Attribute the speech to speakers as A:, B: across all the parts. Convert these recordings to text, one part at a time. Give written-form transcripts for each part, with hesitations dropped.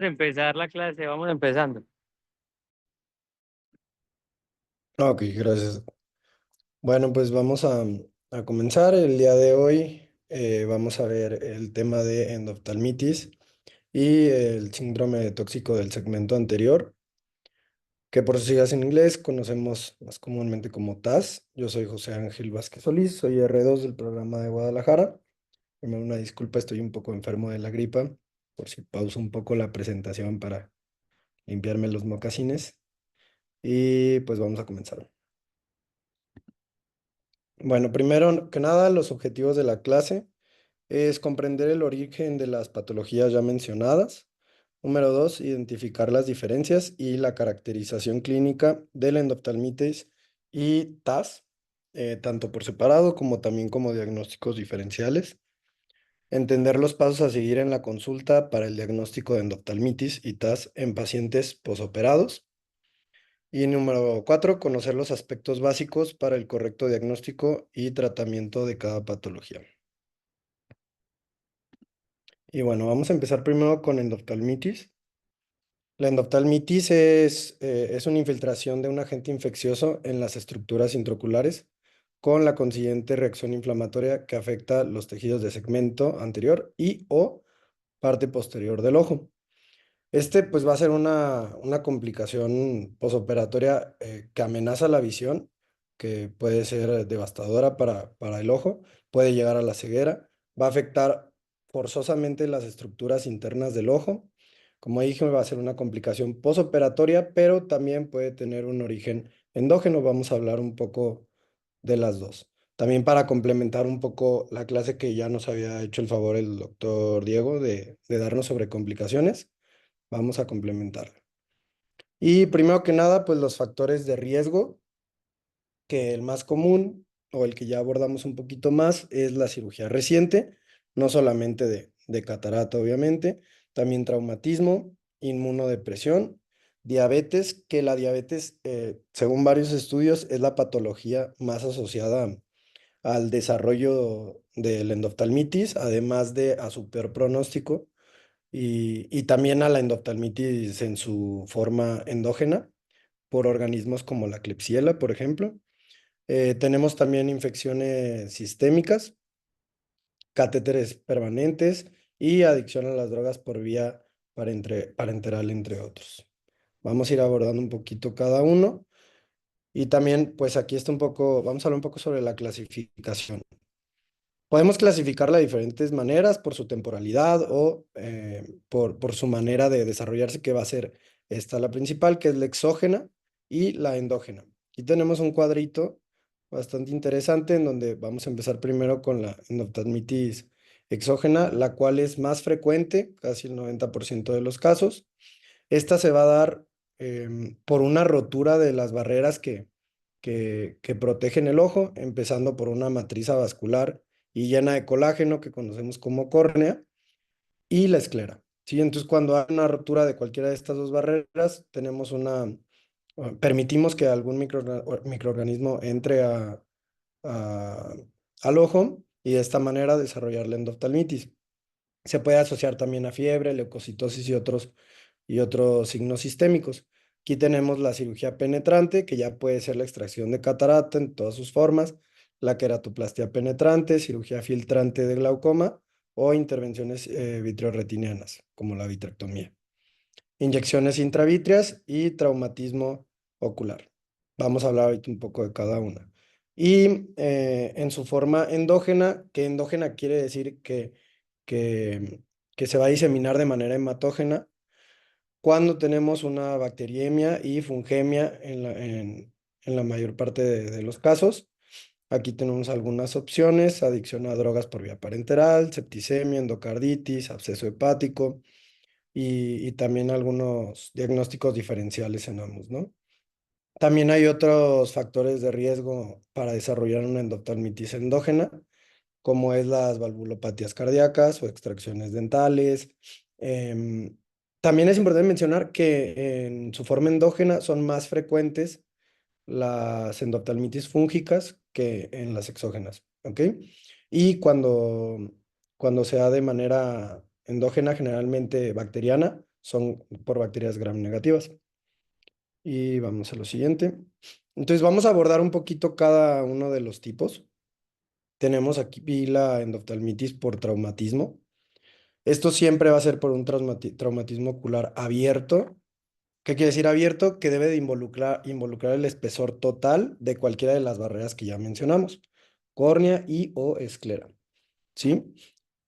A: Empezar la clase, vamos empezando.
B: Ok, gracias. Bueno, pues vamos a comenzar. El día de hoy vamos a ver el tema de endoftalmitis y el síndrome tóxico del segmento anterior, que por sus siglas en inglés conocemos más comúnmente como TAS. Yo soy José Ángel Vázquez Solís, soy R2 del programa de Guadalajara. Primero una disculpa, estoy un poco enfermo de la gripa, por si pauso un poco la presentación para limpiarme los mocasines. Y pues vamos a comenzar. Bueno, primero que nada, los objetivos de la clase es comprender el origen de las patologías ya mencionadas. Número dos, identificar las diferencias y la caracterización clínica de la endoftalmitis y TAS, tanto por separado como también como diagnósticos diferenciales. Entender los pasos a seguir en la consulta para el diagnóstico de endoftalmitis y TAS en pacientes posoperados. Y número cuatro, conocer los aspectos básicos para el correcto diagnóstico y tratamiento de cada patología. Y bueno, vamos a empezar primero con endoftalmitis. La endoftalmitis es una infiltración de un agente infeccioso en las estructuras intraoculares con la consiguiente reacción inflamatoria que afecta los tejidos de segmento anterior y o parte posterior del ojo. Este pues va a ser una complicación posoperatoria que amenaza la visión, que puede ser devastadora para el ojo, puede llegar a la ceguera, va a afectar forzosamente las estructuras internas del ojo. Como dije, va a ser una complicación posoperatoria, pero también puede tener un origen endógeno. Vamos a hablar un poco de las dos. También para complementar un poco la clase que ya nos había hecho el favor el doctor Diego de darnos sobre complicaciones. Vamos a complementar. Y primero que nada, pues los factores de riesgo, que el más común o el que ya abordamos un poquito más es la cirugía reciente, no solamente de catarata, obviamente, también traumatismo, inmunodepresión, diabetes, que la diabetes, según varios estudios, es la patología más asociada al desarrollo de la endoftalmitis, además de a su peor pronóstico y también a la endoftalmitis en su forma endógena por organismos como la Klebsiella, por ejemplo. Tenemos también infecciones sistémicas, catéteres permanentes y adicción a las drogas por vía parenteral, entre otros. Vamos a ir abordando un poquito cada uno. Y también, pues aquí está un poco, vamos a hablar un poco sobre la clasificación. Podemos clasificarla de diferentes maneras por su temporalidad o por su manera de desarrollarse, que va a ser esta la principal, que es la exógena y la endógena. Aquí tenemos un cuadrito bastante interesante en donde vamos a empezar primero con la endoftalmitis exógena, la cual es más frecuente, casi el 90% de los casos. Esta se va a dar por una rotura de las barreras que protegen el ojo, empezando por una matriz avascular y llena de colágeno que conocemos como córnea y la esclera. ¿Sí? Entonces, cuando hay una rotura de cualquiera de estas dos barreras, permitimos que algún microorganismo entre a- al ojo y de esta manera desarrollar la endoftalmitis. Se puede asociar también a fiebre, leucocitosis y otros signos sistémicos. Aquí tenemos la cirugía penetrante, que ya puede ser la extracción de catarata en todas sus formas, la queratoplastia penetrante, cirugía filtrante de glaucoma o intervenciones vitreoretinianas, como la vitrectomía. Inyecciones intravítreas y traumatismo ocular. Vamos a hablar ahorita un poco de cada una. Y en su forma endógena, que endógena quiere decir que, que se va a diseminar de manera hematógena cuando tenemos una bacteriemia y fungemia en la mayor parte de los casos. Aquí tenemos algunas opciones: adicción a drogas por vía parenteral, septicemia, endocarditis, absceso hepático y también algunos diagnósticos diferenciales en ambos, ¿no? También hay otros factores de riesgo para desarrollar una endoftalmitis endógena, como es las valvulopatías cardíacas o extracciones dentales. Em, También es importante mencionar que en su forma endógena son más frecuentes las endoftalmitis fúngicas que en las exógenas, ¿ok? Y cuando se da de manera endógena, generalmente bacteriana, son por bacterias gram negativas. Y vamos a lo siguiente. Entonces vamos a abordar un poquito cada uno de los tipos. Tenemos aquí la endoftalmitis por traumatismo. Esto siempre va a ser por un traumatismo ocular abierto. ¿Qué quiere decir abierto? Que debe de involucrar el espesor total de cualquiera de las barreras que ya mencionamos, córnea y o esclera, ¿sí?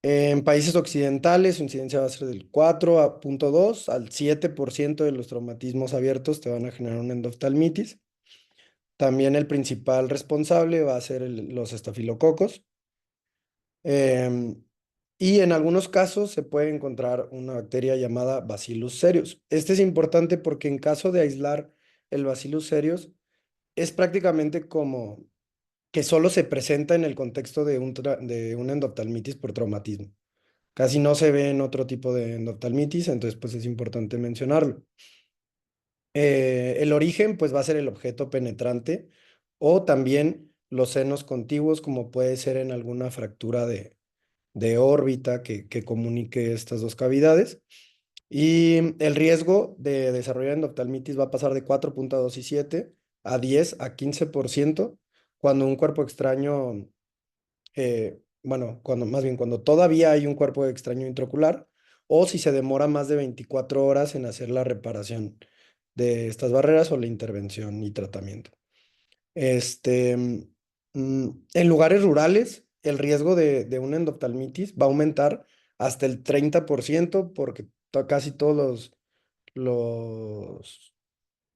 B: En países occidentales, su incidencia va a ser del 4,2 al 7% de los traumatismos abiertos te van a generar una endoftalmitis. También el principal responsable va a ser los estafilococos. Em, y en algunos casos se puede encontrar una bacteria llamada Bacillus cereus. Este es importante porque en caso de aislar el Bacillus cereus, es prácticamente como que solo se presenta en el contexto de una endoftalmitis por traumatismo. Casi no se ve en otro tipo de endoftalmitis, entonces pues es importante mencionarlo. El origen pues va a ser el objeto penetrante o también los senos contiguos, como puede ser en alguna fractura de órbita que comunique estas dos cavidades. Y el riesgo de desarrollar endoftalmitis va a pasar de 4,27 a 10 a 15% cuando un cuerpo extraño, bueno, cuando más bien cuando todavía hay un cuerpo extraño intraocular o si se demora más de 24 horas en hacer la reparación de estas barreras o la intervención y tratamiento. En lugares rurales, el riesgo de una endoftalmitis va a aumentar hasta el 30% porque casi todos los,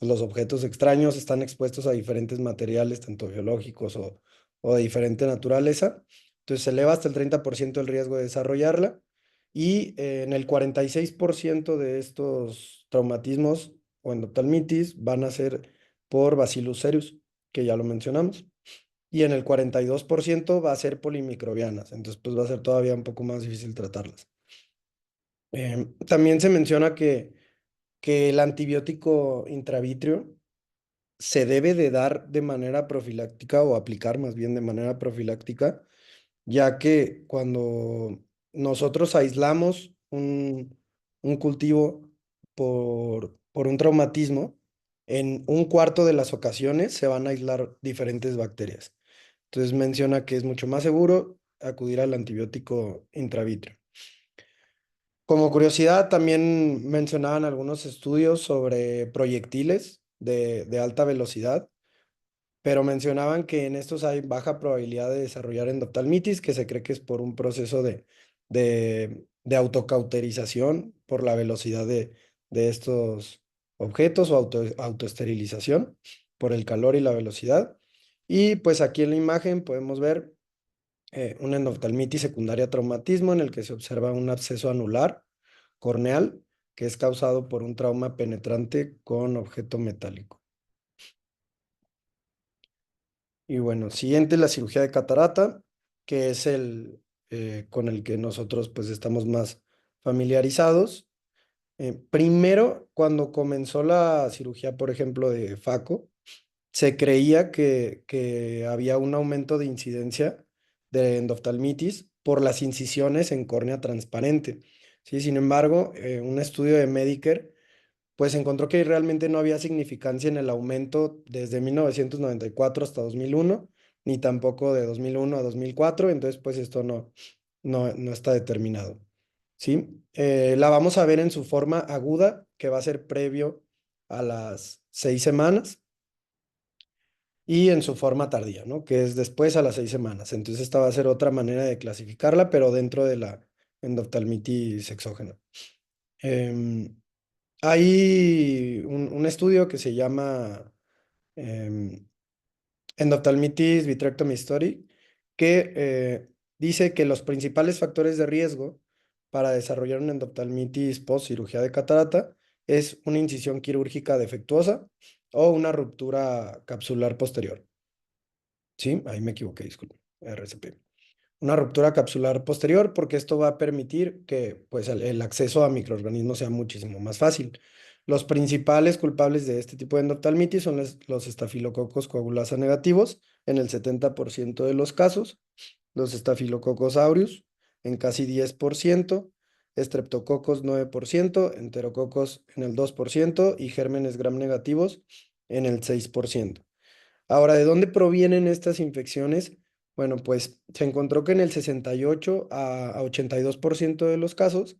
B: los objetos extraños están expuestos a diferentes materiales, tanto biológicos o de diferente naturaleza. Entonces se eleva hasta el 30% el riesgo de desarrollarla. Y en el 46% de estos traumatismos o endoftalmitis van a ser por Bacillus cereus, que ya lo mencionamos. Y en el 42% va a ser polimicrobianas. Entonces, pues va a ser todavía un poco más difícil tratarlas. También se menciona que el antibiótico intravítrea se debe de dar de manera profiláctica o aplicar más bien de manera profiláctica, ya que cuando nosotros aislamos un cultivo por un traumatismo, en un cuarto de las ocasiones se van a aislar diferentes bacterias. Entonces menciona que es mucho más seguro acudir al antibiótico intravítrea. Como curiosidad, también mencionaban algunos estudios sobre proyectiles de alta velocidad, pero mencionaban que en estos hay baja probabilidad de desarrollar endoftalmitis, que se cree que es por un proceso de autocauterización por la velocidad de estos objetos o autoesterilización por el calor y la velocidad. Y pues aquí en la imagen podemos ver una endoftalmitis secundaria a traumatismo en el que se observa un absceso anular corneal que es causado por un trauma penetrante con objeto metálico. Y bueno, siguiente la cirugía de catarata, que es el con el que nosotros pues estamos más familiarizados. Primero, cuando comenzó la cirugía, por ejemplo, de Faco, se creía que había un aumento de incidencia de endoftalmitis por las incisiones en córnea transparente. ¿Sí? Sin embargo, un estudio de Medicare pues encontró que realmente no había significancia en el aumento desde 1994 hasta 2001, ni tampoco de 2001 a 2004, entonces pues esto no está determinado. ¿Sí? La vamos a ver en su forma aguda, que va a ser previo a las 6 semanas y en su forma tardía, ¿no? Que es después a las 6 semanas. Entonces esta va a ser otra manera de clasificarla, pero dentro de la endoftalmitis exógena. Em, Hay un estudio que se llama em, Endophthalmitis Vitrectomy Study, que dice que los principales factores de riesgo para desarrollar una endophthalmitis post cirugía de catarata es una incisión quirúrgica defectuosa o una ruptura capsular posterior. Sí, ahí me equivoqué, disculpe. RCP. Una ruptura capsular posterior porque esto va a permitir que pues, el acceso a microorganismos sea muchísimo más fácil. Los principales culpables de este tipo de endoftalmitis son los estafilococos coagulasa negativos en el 70% de los casos, los estafilococos aureus en casi 10%, estreptococos 9%, enterococos en el 2% y gérmenes gram negativos en el 6%. Ahora, ¿de dónde provienen estas infecciones? Bueno, pues se encontró que en el 68 a 82% de los casos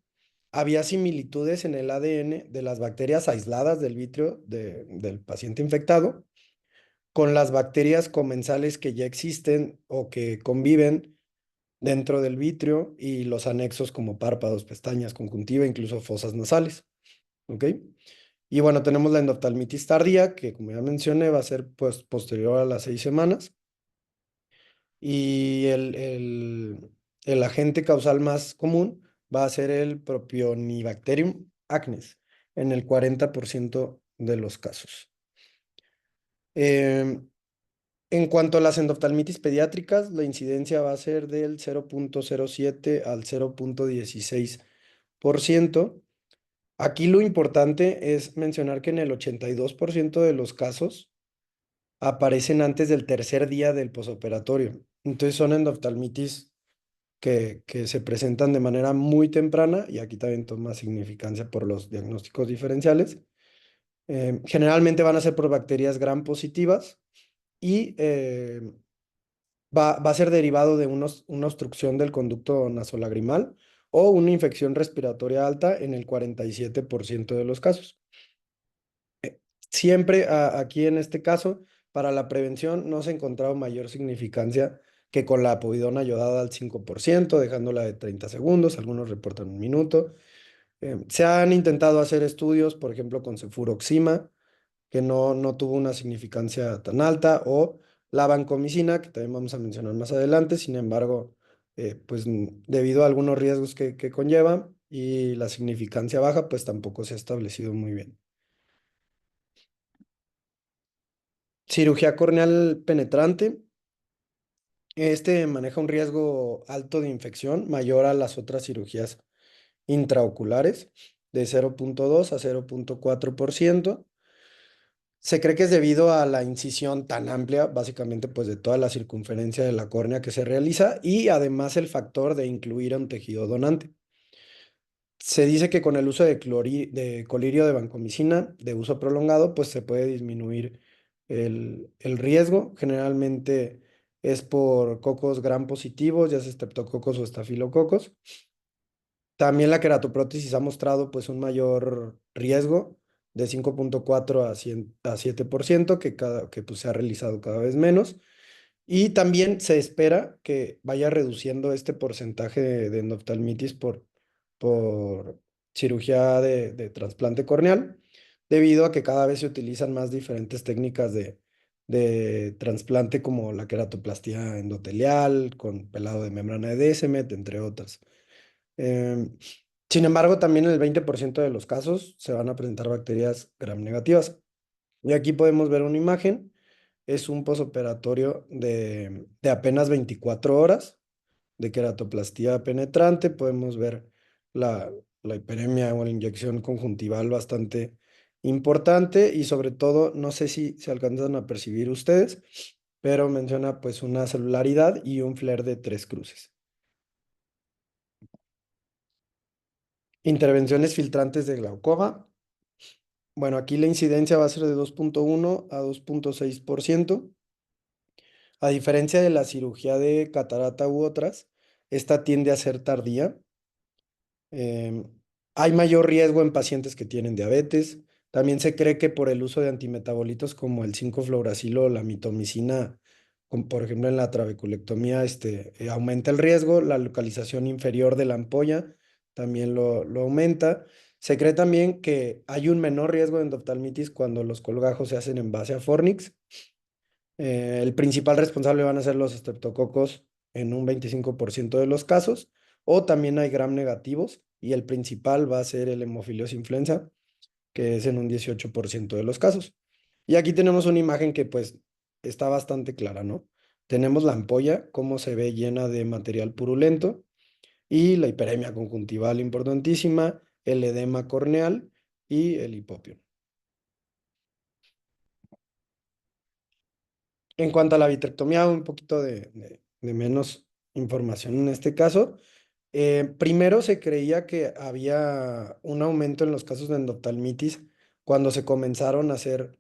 B: había similitudes en el ADN de las bacterias aisladas del vitrio del paciente infectado con las bacterias comensales que ya existen o que conviven dentro del vitrio y los anexos como párpados, pestañas, conjuntiva, incluso fosas nasales. ¿Ok? Y bueno, tenemos la endoftalmitis tardía, que como ya mencioné, va a ser pues posterior a las 6 semanas. Y el agente causal más común va a ser el Propionibacterium acnes, en el 40% de los casos. Em, en cuanto a las endoftalmitis pediátricas, la incidencia va a ser del 0,07 al 0,16%. Aquí lo importante es mencionar que en el 82% de los casos aparecen antes del tercer día del posoperatorio. Entonces son endoftalmitis que se presentan de manera muy temprana y aquí también toma significancia por los diagnósticos diferenciales. Generalmente van a ser por bacterias gram positivas y va a ser derivado de una obstrucción del conducto nasolagrimal o una infección respiratoria alta en el 47% de los casos. Siempre aquí en este caso, para la prevención no se ha encontrado mayor significancia que con la povidona yodada al 5%, dejándola de 30 segundos, algunos reportan 1 minuto. Se han intentado hacer estudios, por ejemplo, con cefuroxima, que no tuvo una significancia tan alta, o la vancomicina, que también vamos a mencionar más adelante, sin embargo, pues debido a algunos riesgos que conlleva y la significancia baja, pues tampoco se ha establecido muy bien. Cirugía corneal penetrante. Este maneja un riesgo alto de infección, mayor a las otras cirugías intraoculares, de 0,2 a 0,4%. Se cree que es debido a la incisión tan amplia, básicamente pues de toda la circunferencia de la córnea que se realiza y además el factor de incluir a un tejido donante. Se dice que con el uso de colirio de vancomicina de uso prolongado, pues se puede disminuir el riesgo. Generalmente es por cocos gram positivos, ya sea estreptococos o estafilococos. También la queratoprótesis ha mostrado pues un mayor riesgo de 5,4 a 7% que pues, se ha realizado cada vez menos. Y también se espera que vaya reduciendo este porcentaje de endoftalmitis por cirugía de trasplante corneal, debido a que cada vez se utilizan más diferentes técnicas de trasplante como la queratoplastía endotelial, con pelado de membrana de Descemet, entre otras. Em, Sin embargo, también en el 20% de los casos se van a presentar bacterias gram negativas. Y aquí podemos ver una imagen. Es un posoperatorio de apenas 24 horas de queratoplastía penetrante. Podemos ver la hiperemia o la inyección conjuntival bastante importante y sobre todo, no sé si se alcanzan a percibir ustedes, pero menciona pues una celularidad y un flare de 3 cruces. Intervenciones filtrantes de glaucoma. Bueno, aquí la incidencia va a ser de 2,1 a 2,6%. A diferencia de la cirugía de catarata u otras, esta tiende a ser tardía. Em, Hay mayor riesgo en pacientes que tienen diabetes. También se cree que por el uso de antimetabolitos como el 5-fluoracilo o la mitomicina, por ejemplo en la trabeculectomía, aumenta el riesgo. La localización inferior de la ampolla también lo aumenta. Se cree también que hay un menor riesgo de endoftalmitis cuando los colgajos se hacen en base a Fornix. El principal responsable van a ser los estreptococos en un 25% de los casos, o también hay gram negativos, y el principal va a ser el Haemophilus influenza, que es en un 18% de los casos. Y aquí tenemos una imagen que pues está bastante clara, ¿no? Tenemos la ampolla, cómo se ve llena de material purulento, y la hiperemia conjuntival importantísima, el edema corneal y el hipopio. En cuanto a la vitrectomía, un poquito de menos información en este caso. Primero se creía que había un aumento en los casos de endoftalmitis cuando se comenzaron a hacer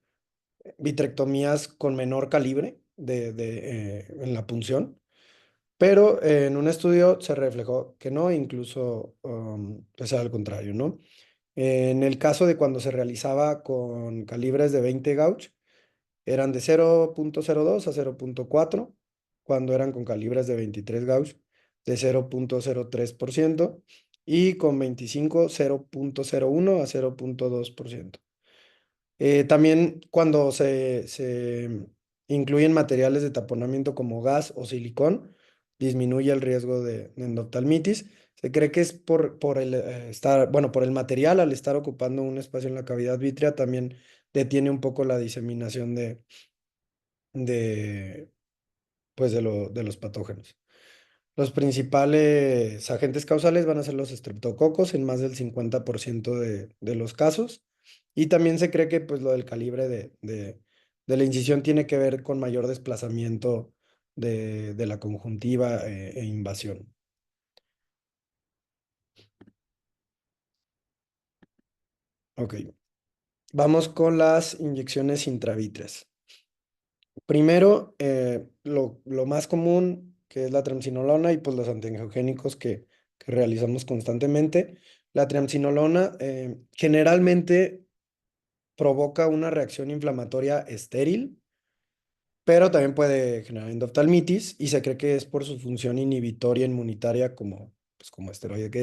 B: vitrectomías con menor calibre en la punción, pero en un estudio se reflejó que no, incluso pues al contrario, ¿no? En el caso de cuando se realizaba con calibres de 20 gauge, eran de 0,02 a 0,4, cuando eran con calibres de 23 gauge, de 0,03%, y con 25, 0,01 a 0,2%. También cuando se incluyen materiales de taponamiento como gas o silicón, disminuye el riesgo de endoftalmitis. Se cree que es por el bueno, por el material, al estar ocupando un espacio en la cavidad vítrea, también detiene un poco la diseminación de, pues de los patógenos. Los principales agentes causales van a ser los estreptococos en más del 50% de los casos. Y también se cree que pues, lo del calibre de la incisión tiene que ver con mayor desplazamiento de la conjuntiva e invasión. Ok, vamos con las inyecciones intravítreas. Primero, lo más común, que es la triamcinolona y pues los antiangiogénicos que realizamos constantemente. La triamcinolona generalmente provoca una reacción inflamatoria estéril, pero también puede generar endoftalmitis y se cree que es por su función inhibitoria inmunitaria como, pues, como esteroide que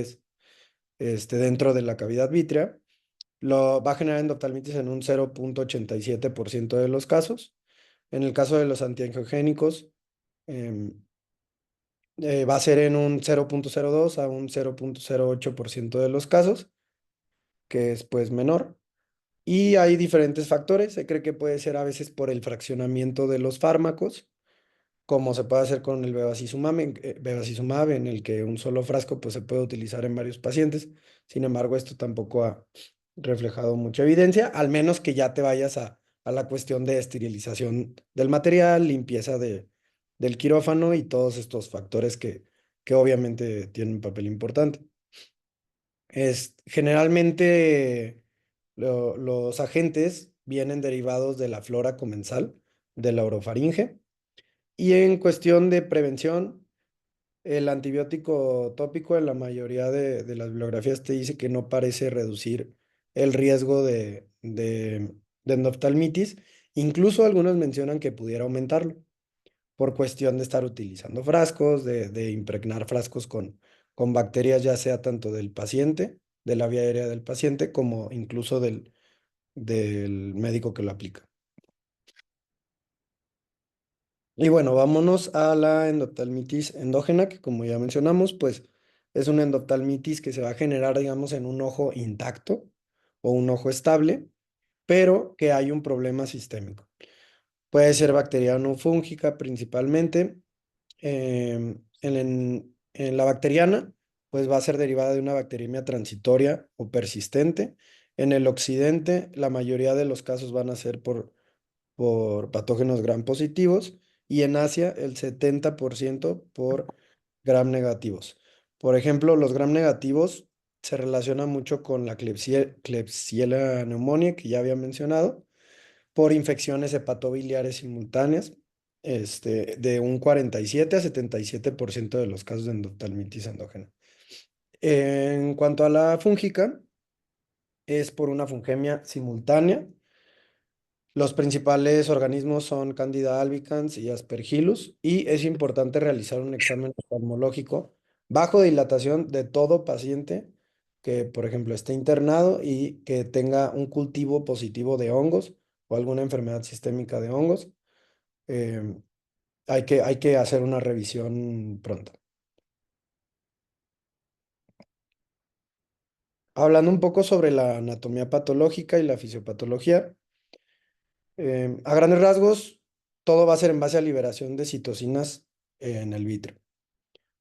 B: es dentro de la cavidad vítrea. Lo va a generar endoftalmitis en un 0,87% de los casos. En el caso de los antiangiogénicos, em, va a ser en un 0,02 a un 0,08% de los casos, que es pues menor. Y hay diferentes factores. Se cree que puede ser a veces por el fraccionamiento de los fármacos, como se puede hacer con el bevacizumab, en el que un solo frasco pues, se puede utilizar en varios pacientes. Sin embargo, esto tampoco ha reflejado mucha evidencia, al menos que ya te vayas a la cuestión de esterilización del material, limpieza del quirófano y todos estos factores que obviamente tienen un papel importante. Generalmente los agentes vienen derivados de la flora comensal, de la orofaringe, y en cuestión de prevención, el antibiótico tópico en la mayoría de las bibliografías te dice que no parece reducir el riesgo de endoftalmitis. Incluso algunos mencionan que pudiera aumentarlo por cuestión de estar utilizando frascos, de impregnar frascos con bacterias, ya sea tanto del paciente, de la vía aérea del paciente, como incluso del médico que lo aplica. Y bueno, vámonos a la endoftalmitis endógena, que como ya mencionamos, pues es una endoftalmitis que se va a generar, digamos, en un ojo intacto o un ojo estable, pero que hay un problema sistémico. Puede ser bacteriana o fúngica principalmente. En la bacteriana, pues va a ser derivada de una bacteriemia transitoria o persistente. En el occidente, la mayoría de los casos van a ser por patógenos gram positivos y en Asia el 70% por gram negativos. Por ejemplo, los gram negativos se relacionan mucho con la Klebsiella pneumoniae que ya había mencionado, por infecciones hepatobiliares simultáneas, de un 47 a 77% de los casos de endoftalmitis endógena. En cuanto a la fúngica, es por una fungemia simultánea. Los principales organismos son Candida albicans y Aspergillus, y es importante realizar un examen oftalmológico bajo dilatación de todo paciente que, por ejemplo, esté internado y que tenga un cultivo positivo de hongos o alguna enfermedad sistémica de hongos. Em, hay que hacer una revisión pronto. Hablando un poco sobre la anatomía patológica y la fisiopatología, a grandes rasgos, todo va a ser en base a liberación de citocinas en el vítreo.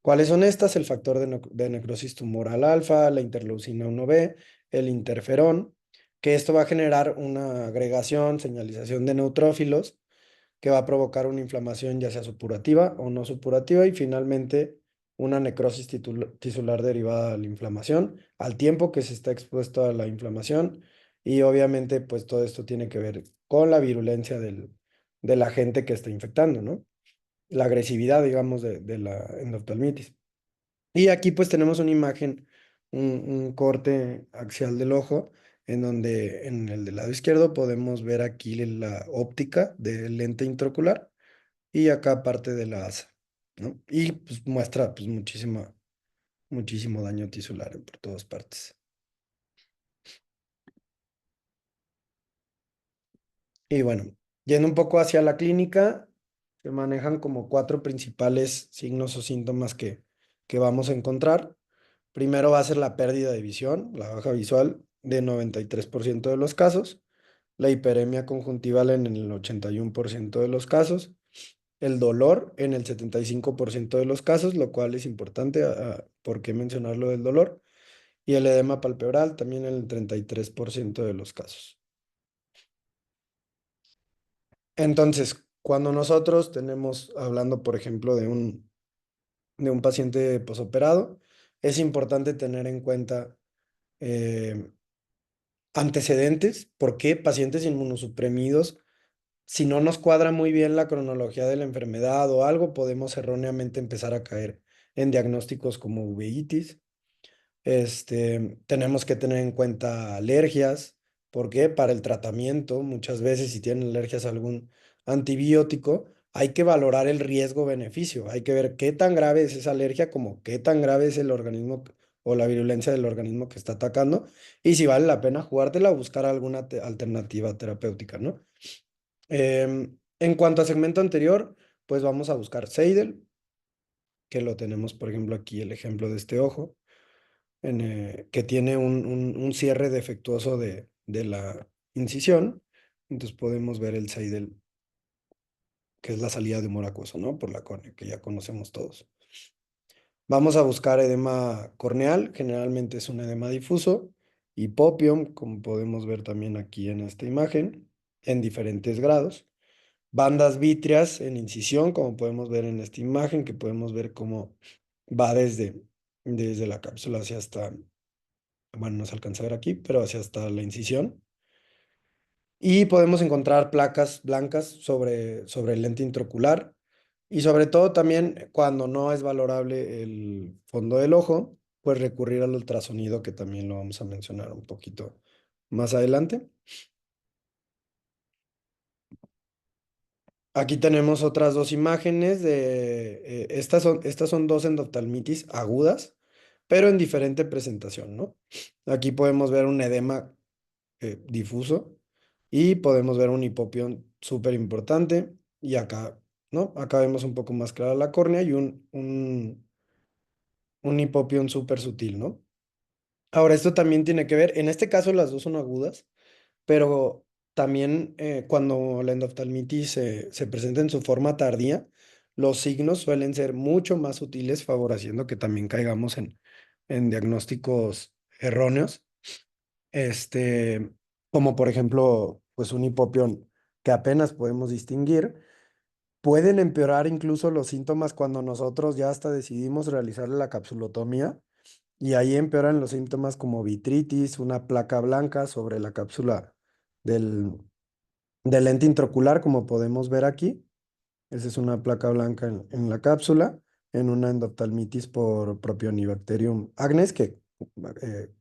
B: ¿Cuáles son estas? El factor de necrosis tumoral alfa, la interleucina 1B, el interferón, que esto va a generar una agregación, señalización de neutrófilos, que va a provocar una inflamación ya sea supurativa o no supurativa, y finalmente una necrosis tisular derivada de la inflamación, al tiempo que se está expuesto a la inflamación, y obviamente pues todo esto tiene que ver con la virulencia del agente que está infectando, ¿no? La agresividad, digamos, de la endoftalmitis. Y aquí pues tenemos una imagen, un corte axial del ojo, en donde en el del lado izquierdo podemos ver aquí la óptica del lente intraocular y acá parte de la asa, ¿no? Y pues muestra pues muchísimo daño tisular por todas partes. Y bueno, yendo un poco hacia la clínica, se manejan como cuatro principales signos o síntomas que vamos a encontrar. Primero va a ser la pérdida de visión, la baja visual de 93% de los casos, la hiperemia conjuntival en el 81% de los casos, el dolor en el 75% de los casos, lo cual es importante, ¿por qué mencionarlo del dolor? Y el edema palpebral también en el 33% de los casos. Entonces, cuando nosotros tenemos, hablando por ejemplo de un paciente posoperado, es importante tener en cuenta eh, antecedentes, por qué pacientes inmunosuprimidos, si no nos cuadra muy bien la cronología de la enfermedad o algo, podemos erróneamente empezar a caer en diagnósticos como uveitis. Tenemos que tener en cuenta alergias, porque para el tratamiento, muchas veces si tienen alergias a algún antibiótico, hay que valorar el riesgo-beneficio. Hay que ver qué tan grave es esa alergia, como qué tan grave es el organismo o la virulencia del organismo que está atacando, y si vale la pena jugártela o buscar alguna alternativa terapéutica, ¿no? En cuanto a segmento anterior, pues vamos a buscar Seidel, que lo tenemos, por ejemplo, aquí el ejemplo de este ojo que tiene un cierre defectuoso de la incisión. Entonces podemos ver el seidel, que es la salida de humor acuoso, ¿no? Por la córnea, que ya conocemos todos. Vamos a buscar edema corneal, generalmente es un edema difuso, hipopium, como podemos ver también aquí en esta imagen, en diferentes grados. Bandas vítreas en incisión, como podemos ver en esta imagen, que podemos ver cómo va desde la cápsula hacia hasta, bueno, no se alcanza a ver aquí, pero hacia hasta la incisión. Y podemos encontrar placas blancas sobre el lente intraocular. Y sobre todo también cuando no es valorable el fondo del ojo, pues recurrir al ultrasonido, que también lo vamos a mencionar un poquito más adelante. Aquí tenemos otras dos imágenes estas son dos endoftalmitis agudas, pero en diferente presentación, ¿no? Aquí podemos ver un edema difuso y podemos ver un hipopión súper importante y acá, ¿no? Acá vemos un poco más clara la córnea y un hipopión súper sutil, ¿no? Ahora, esto también tiene que ver, en este caso las dos son agudas, pero también cuando la endoftalmitis se presenta en su forma tardía, los signos suelen ser mucho más sutiles, favoreciendo que también caigamos en diagnósticos erróneos, este, como por ejemplo, pues un hipopión que apenas podemos distinguir. Pueden empeorar incluso los síntomas cuando nosotros ya hasta decidimos realizarle la capsulotomía y ahí empeoran los síntomas como vitritis, una placa blanca sobre la cápsula del, del lente intraocular, como podemos ver aquí. Esa es una placa blanca en la cápsula, en una endoftalmitis por Propionibacterium agnes, que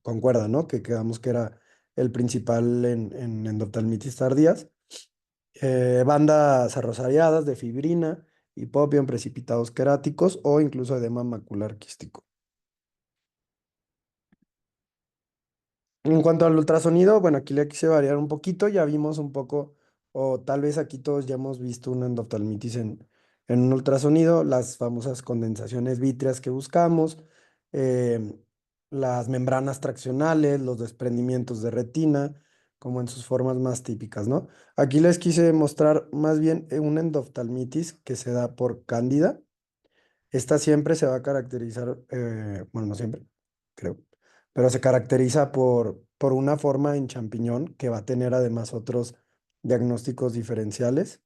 B: concuerda, ¿no? Que quedamos que era el principal en endoftalmitis tardías. Bandas arrosariadas de fibrina, hipopión, precipitados queráticos o incluso edema macular quístico. En cuanto al ultrasonido, bueno, aquí le quise variar un poquito, ya vimos un poco, o tal vez aquí todos ya hemos visto una endoftalmitis en un ultrasonido, las famosas condensaciones vítreas que buscamos, em, las membranas traccionales, los desprendimientos de retina, como en sus formas más típicas, ¿no? Aquí les quise mostrar más bien una endoftalmitis que se da por cándida. Esta siempre se va a caracterizar, bueno, no siempre, creo, pero se caracteriza por una forma en champiñón que va a tener además otros diagnósticos diferenciales,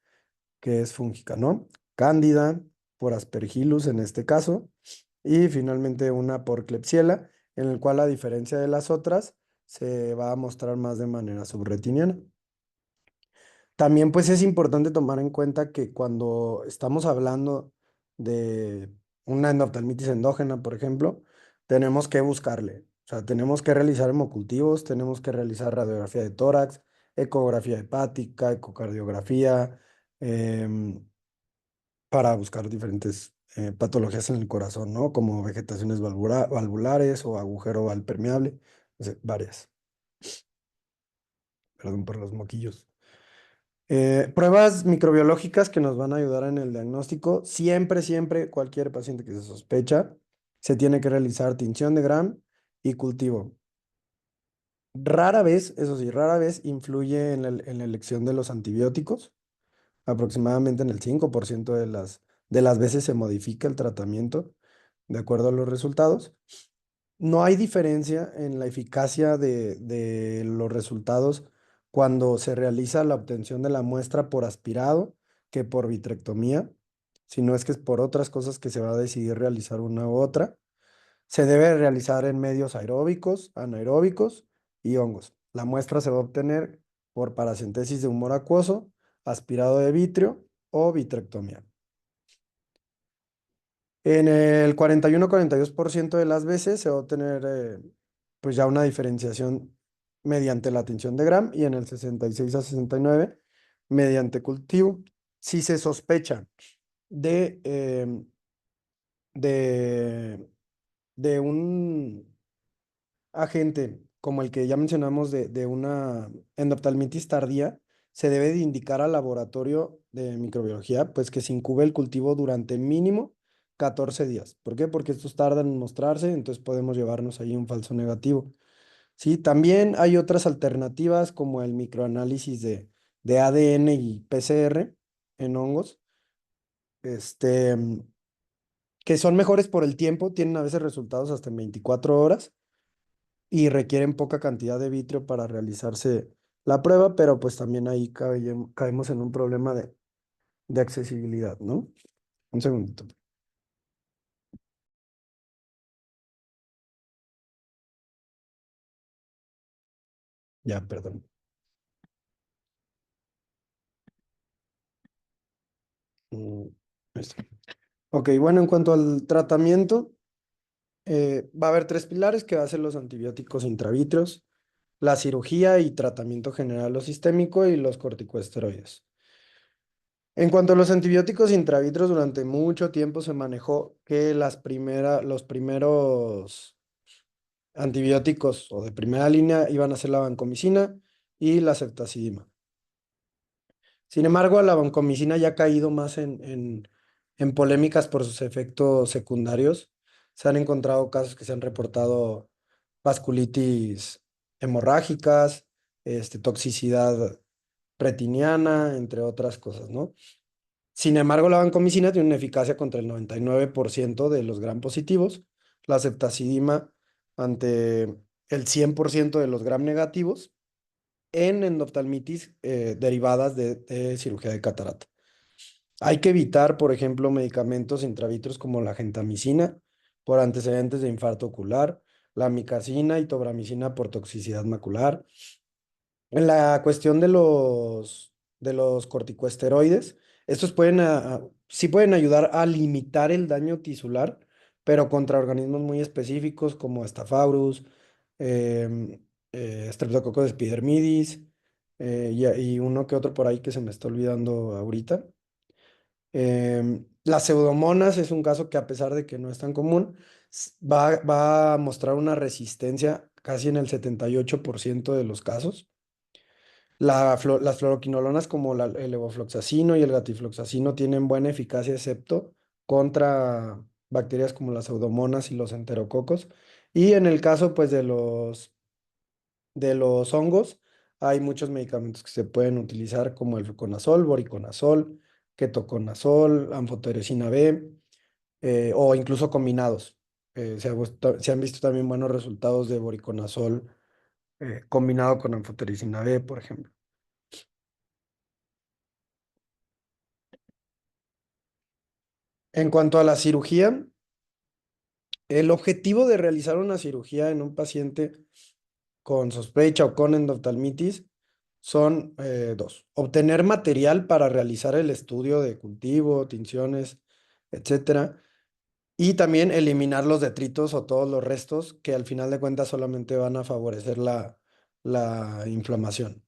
B: que es fúngica, ¿no? Cándida, por Aspergillus en este caso, y finalmente una por Klebsiella, en el cual a diferencia de las otras, se va a mostrar más de manera subretiniana. También pues es importante tomar en cuenta que cuando estamos hablando de una endoftalmitis endógena, por ejemplo, tenemos que buscarle. O sea, tenemos que realizar hemocultivos, tenemos que realizar radiografía de tórax, ecografía hepática, ecocardiografía, em, para buscar diferentes patologías en el corazón, ¿no? Como vegetaciones valvulares o agujero val permeable, o sea, varias. Perdón por los moquillos. Pruebas microbiológicas que nos van a ayudar en el diagnóstico. Siempre, siempre, cualquier paciente que se sospecha, se tiene que realizar tinción de Gram y cultivo. Rara vez, eso sí, rara vez influye en la elección de los antibióticos. Aproximadamente en el 5% de las veces se modifica el tratamiento de acuerdo a los resultados. No hay diferencia en la eficacia de los resultados cuando se realiza la obtención de la muestra por aspirado que por vitrectomía, si no es que es por otras cosas que se va a decidir realizar una u otra. Se debe realizar en medios aeróbicos, anaeróbicos y hongos. La muestra se va a obtener por paracentesis de humor acuoso, aspirado de vitrio o vitrectomía. En el 41-42% de las veces se va a obtener pues ya una diferenciación mediante la tinción de Gram y en el 66 a 69 mediante cultivo. Si se sospecha de, de, de un agente como el que ya mencionamos de una endoftalmitis tardía, se debe de indicar al laboratorio de microbiología pues que se incube el cultivo durante mínimo 14 días. ¿Por qué? Porque estos tardan en mostrarse, entonces podemos llevarnos ahí un falso negativo. Sí, también hay otras alternativas como el microanálisis de ADN y PCR en hongos, este, que son mejores por el tiempo, tienen a veces resultados hasta en 24 horas y requieren poca cantidad de vitrio para realizarse la prueba, pero pues también ahí caemos en un problema de accesibilidad, ¿no? Un segundito. Ya, perdón. Mm, esto. Ok, bueno, en cuanto al tratamiento, va a haber tres pilares que va a ser los antibióticos intravítreos, la cirugía y tratamiento general o sistémico y los corticosteroides. En cuanto a los antibióticos intravitreos, durante mucho tiempo se manejó que los primeros antibióticos o de primera línea iban a ser la vancomicina y la ceftazidima. Sin embargo, la vancomicina ya ha caído más en polémicas por sus efectos secundarios. Se han encontrado casos que se han reportado vasculitis hemorrágicas, toxicidad retiniana, entre otras cosas, ¿no? Sin embargo, la vancomicina tiene una eficacia contra el 99% de los gram positivos, la ceftazidima ante el 100% de los gram negativos en endoftalmitis derivadas de cirugía de catarata. Hay que evitar, por ejemplo, medicamentos intravitreos como la gentamicina por antecedentes de infarto ocular, la amicacina y tobramicina por toxicidad macular. En la cuestión de los corticosteroides, estos sí pueden ayudar a limitar el daño tisular, pero contra organismos muy específicos como Staphylococcus, em, Streptococcus epidermidis, y uno que otro por ahí que se me está olvidando ahorita. Las pseudomonas es un caso que a pesar de que no es tan común, va a mostrar una resistencia casi en el 78% de los casos. Las fluoroquinolonas como el levofloxacino y el gatifloxacino tienen buena eficacia excepto contra bacterias como las pseudomonas y los enterococos. Y en el caso pues de los hongos, hay muchos medicamentos que se pueden utilizar como el fluconazol, voriconazol, ketoconazol, anfotericina B, o incluso combinados. Se han visto también buenos resultados de voriconazol combinado con anfotericina B, por ejemplo. En cuanto a la cirugía, El objetivo de realizar una cirugía en un paciente con sospecha o con endoftalmitis son dos. Obtener material para realizar el estudio de cultivo, tinciones, etcétera. Y también eliminar los detritos o todos los restos que al final de cuentas solamente van a favorecer la inflamación.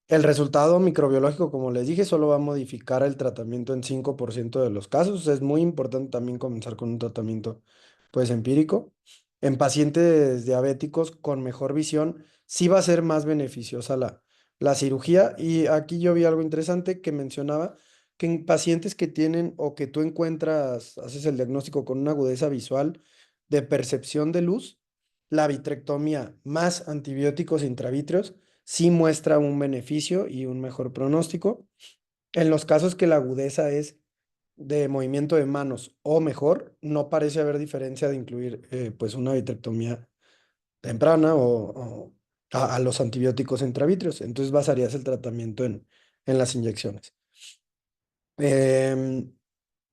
B: El resultado microbiológico, como les dije, solo va a modificar el tratamiento en 5% de los casos. Es muy importante también comenzar con un tratamiento pues empírico. En pacientes diabéticos con mejor visión, sí va a ser más beneficiosa la cirugía. Y aquí yo vi algo interesante que mencionaba que en pacientes que tienen o que tú encuentras, haces el diagnóstico con una agudeza visual de percepción de luz, la vitrectomía más antibióticos intravítreos sí muestra un beneficio y un mejor pronóstico. En los casos que la agudeza es de movimiento de manos o mejor, no parece haber diferencia de incluir pues una vitrectomía temprana o a los antibióticos intravítreos. Entonces basarías el tratamiento en las inyecciones. Em,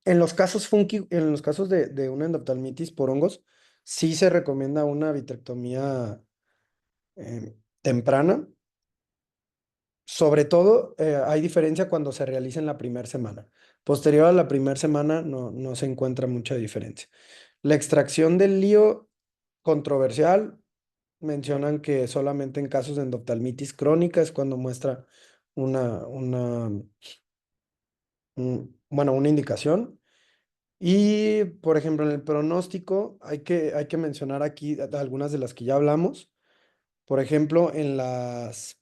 B: en los casos de una endoftalmitis por hongos, sí se recomienda una vitrectomía temprana. Sobre todo, hay diferencia cuando se realiza en la primera semana. Posterior a la primera semana no se encuentra mucha diferencia. La extracción del lío controversial, mencionan que solamente en casos de endoftalmitis crónica es cuando muestra una, bueno, una indicación. Y, por ejemplo, en el pronóstico hay que mencionar aquí algunas de las que ya hablamos. Por ejemplo, en las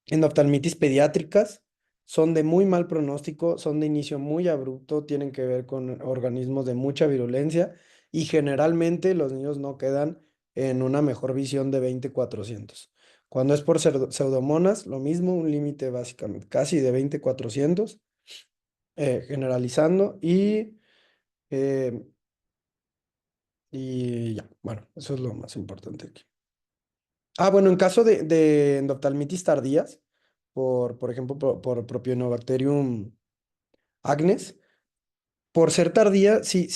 B: endoftalmitis pediátricas son de muy mal pronóstico, son de inicio muy abrupto, tienen que ver con organismos de mucha virulencia y generalmente los niños no quedan en una mejor visión de 20/400. Cuando es por pseudomonas, lo mismo, un límite básicamente casi de 20/400, generalizando eh, y ya, bueno, eso es lo más importante aquí. Ah, bueno, en caso de endoftalmitis tardías, por ejemplo, por Propionobacterium agnes, por ser tardía, sí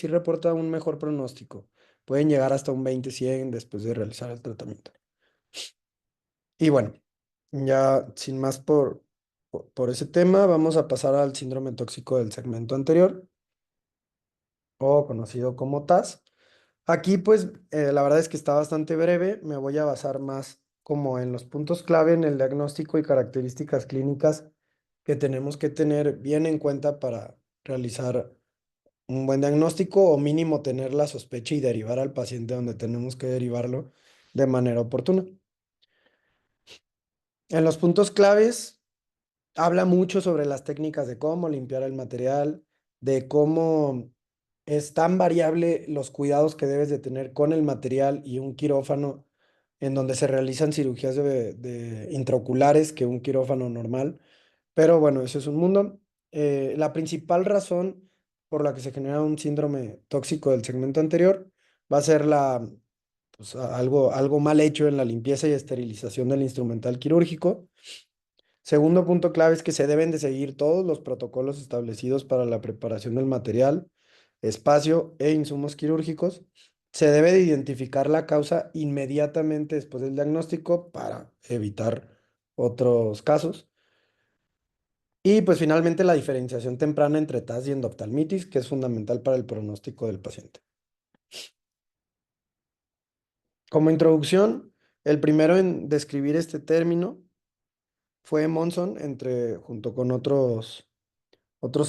B: reporta un mejor pronóstico. Pueden llegar hasta un 20/100 después de realizar el tratamiento. Y bueno, ya sin más por ese tema, vamos a pasar al síndrome tóxico del segmento anterior, o conocido como TAS. Aquí, pues, la verdad es que está bastante breve. Me voy a basar más como en los puntos clave en el diagnóstico y características clínicas que tenemos que tener bien en cuenta para realizar un buen diagnóstico o mínimo tener la sospecha y derivar al paciente donde tenemos que derivarlo de manera oportuna. En los puntos claves, habla mucho sobre las técnicas de cómo limpiar el material, de cómo es tan variable los cuidados que debes de tener con el material y un quirófano en donde se realizan cirugías de intraoculares que un quirófano normal. Pero bueno, eso es un mundo. La principal razón por la que se genera un síndrome tóxico del segmento anterior va a ser pues, algo mal hecho en la limpieza y esterilización del instrumental quirúrgico. Segundo punto clave es que se deben de seguir todos los protocolos establecidos para la preparación del material, espacio e insumos quirúrgicos. Se debe de identificar la causa inmediatamente después del diagnóstico para evitar otros casos. Y pues finalmente la diferenciación temprana entre TAS y endoftalmitis, que es fundamental para el pronóstico del paciente. Como introducción, el primero en describir este término fue Monson, junto con otros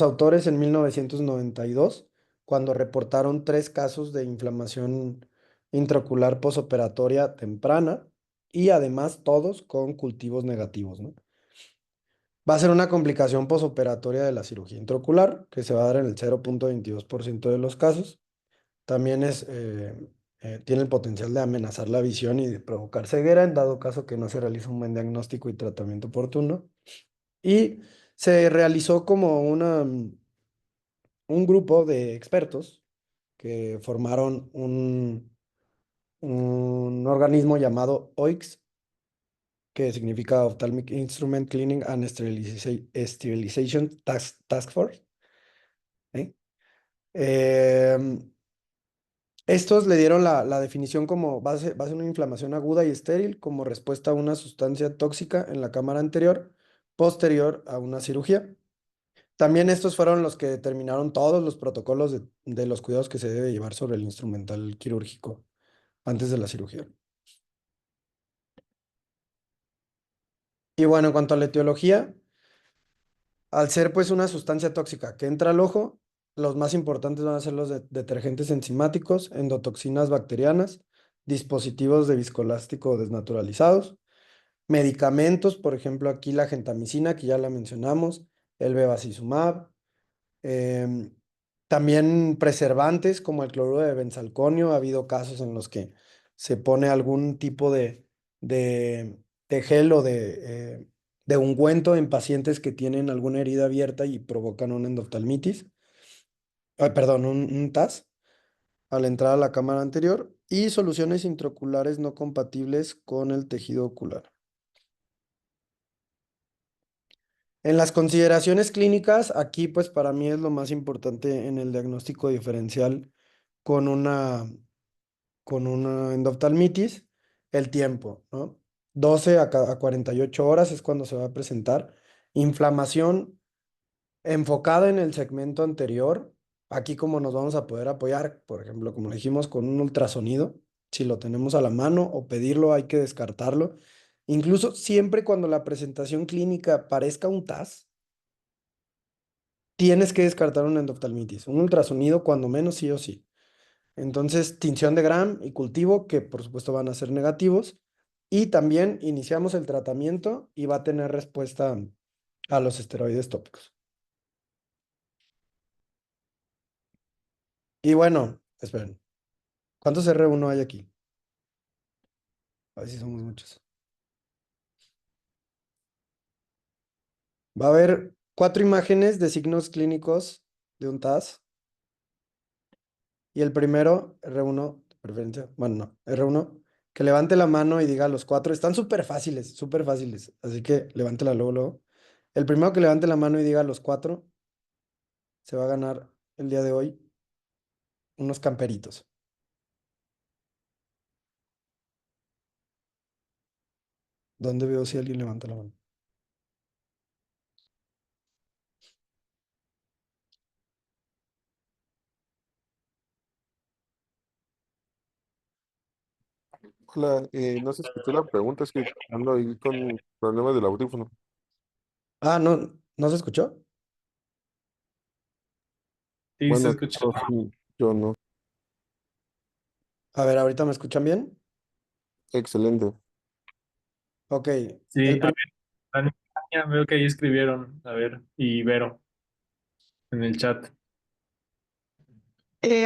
B: autores en 1992, cuando reportaron 3 casos de inflamación intraocular posoperatoria temprana y además todos con cultivos negativos, ¿no? Va a ser una complicación posoperatoria de la cirugía intraocular, que se va a dar en el 0,22% de los casos. También tiene el potencial de amenazar la visión y de provocar ceguera en dado caso que no se realice un buen diagnóstico y tratamiento oportuno. Y se realizó como un grupo de expertos que formaron un organismo llamado OICS, que significa Ophthalmic Instrument Cleaning and Sterilization Task Force. ¿Sí? Em, Estos le dieron la definición como va a ser una inflamación aguda y estéril como respuesta a una sustancia tóxica en la cámara anterior, posterior a una cirugía. También estos fueron los que determinaron todos los protocolos de los cuidados que se debe llevar sobre el instrumental quirúrgico antes de la cirugía. Y bueno, en cuanto a la etiología, al ser pues una sustancia tóxica que entra al ojo, los más importantes van a ser los detergentes enzimáticos, endotoxinas bacterianas, dispositivos de viscoelástico desnaturalizados, medicamentos, por ejemplo aquí la gentamicina, que ya la mencionamos, el bevacizumab, em, también preservantes como el cloruro de benzalconio. Ha habido casos en los que se pone algún tipo de, de gel o de ungüento en pacientes que tienen alguna herida abierta y provocan una endoftalmitis, ay, perdón, un TAS al entrar a la cámara anterior y soluciones intraoculares no compatibles con el tejido ocular. En las consideraciones clínicas, aquí pues para mí es lo más importante en el diagnóstico diferencial con una endoftalmitis, el tiempo, ¿no? 12 a 48 horas es cuando se va a presentar. Inflamación enfocada en el segmento anterior. Aquí como nos vamos a poder apoyar, por ejemplo, como le dijimos, con un ultrasonido, si lo tenemos a la mano o pedirlo, hay que descartarlo. Incluso siempre cuando la presentación clínica parezca un TAS, tienes que descartar una endoftalmitis. Un ultrasonido, cuando menos, sí o sí. Entonces, tinción de Gram y cultivo, que por supuesto van a ser negativos. Y también iniciamos el tratamiento y va a tener respuesta a los esteroides tópicos. Y bueno, esperen, ¿cuántos R1 hay aquí? A ver si somos muchos. Va a haber 4 imágenes de signos clínicos de un TAS. Y el primero, R1, de preferencia, bueno, no, R1, que levante la mano y diga los 4. Están súper fáciles, súper fáciles. Así que levántela luego, luego. El primero que levante la mano y diga los 4 se va a ganar el día de hoy unos camperitos. ¿Dónde veo si alguien levanta la mano?
C: Hola, no se escuchó la pregunta, es que ando ahí con problemas del audífono.
B: Ah, no, ¿no se escuchó?
D: Sí, se
C: Bueno,
D: escucha.
C: no, sí, yo no.
B: A ver, ¿ahorita me escuchan bien?
C: Excelente.
B: Ok,
D: Sí,
B: el
D: a ver,
B: primero.
D: Dani, Tania, veo que ahí escribieron, a ver, y Vero en el chat.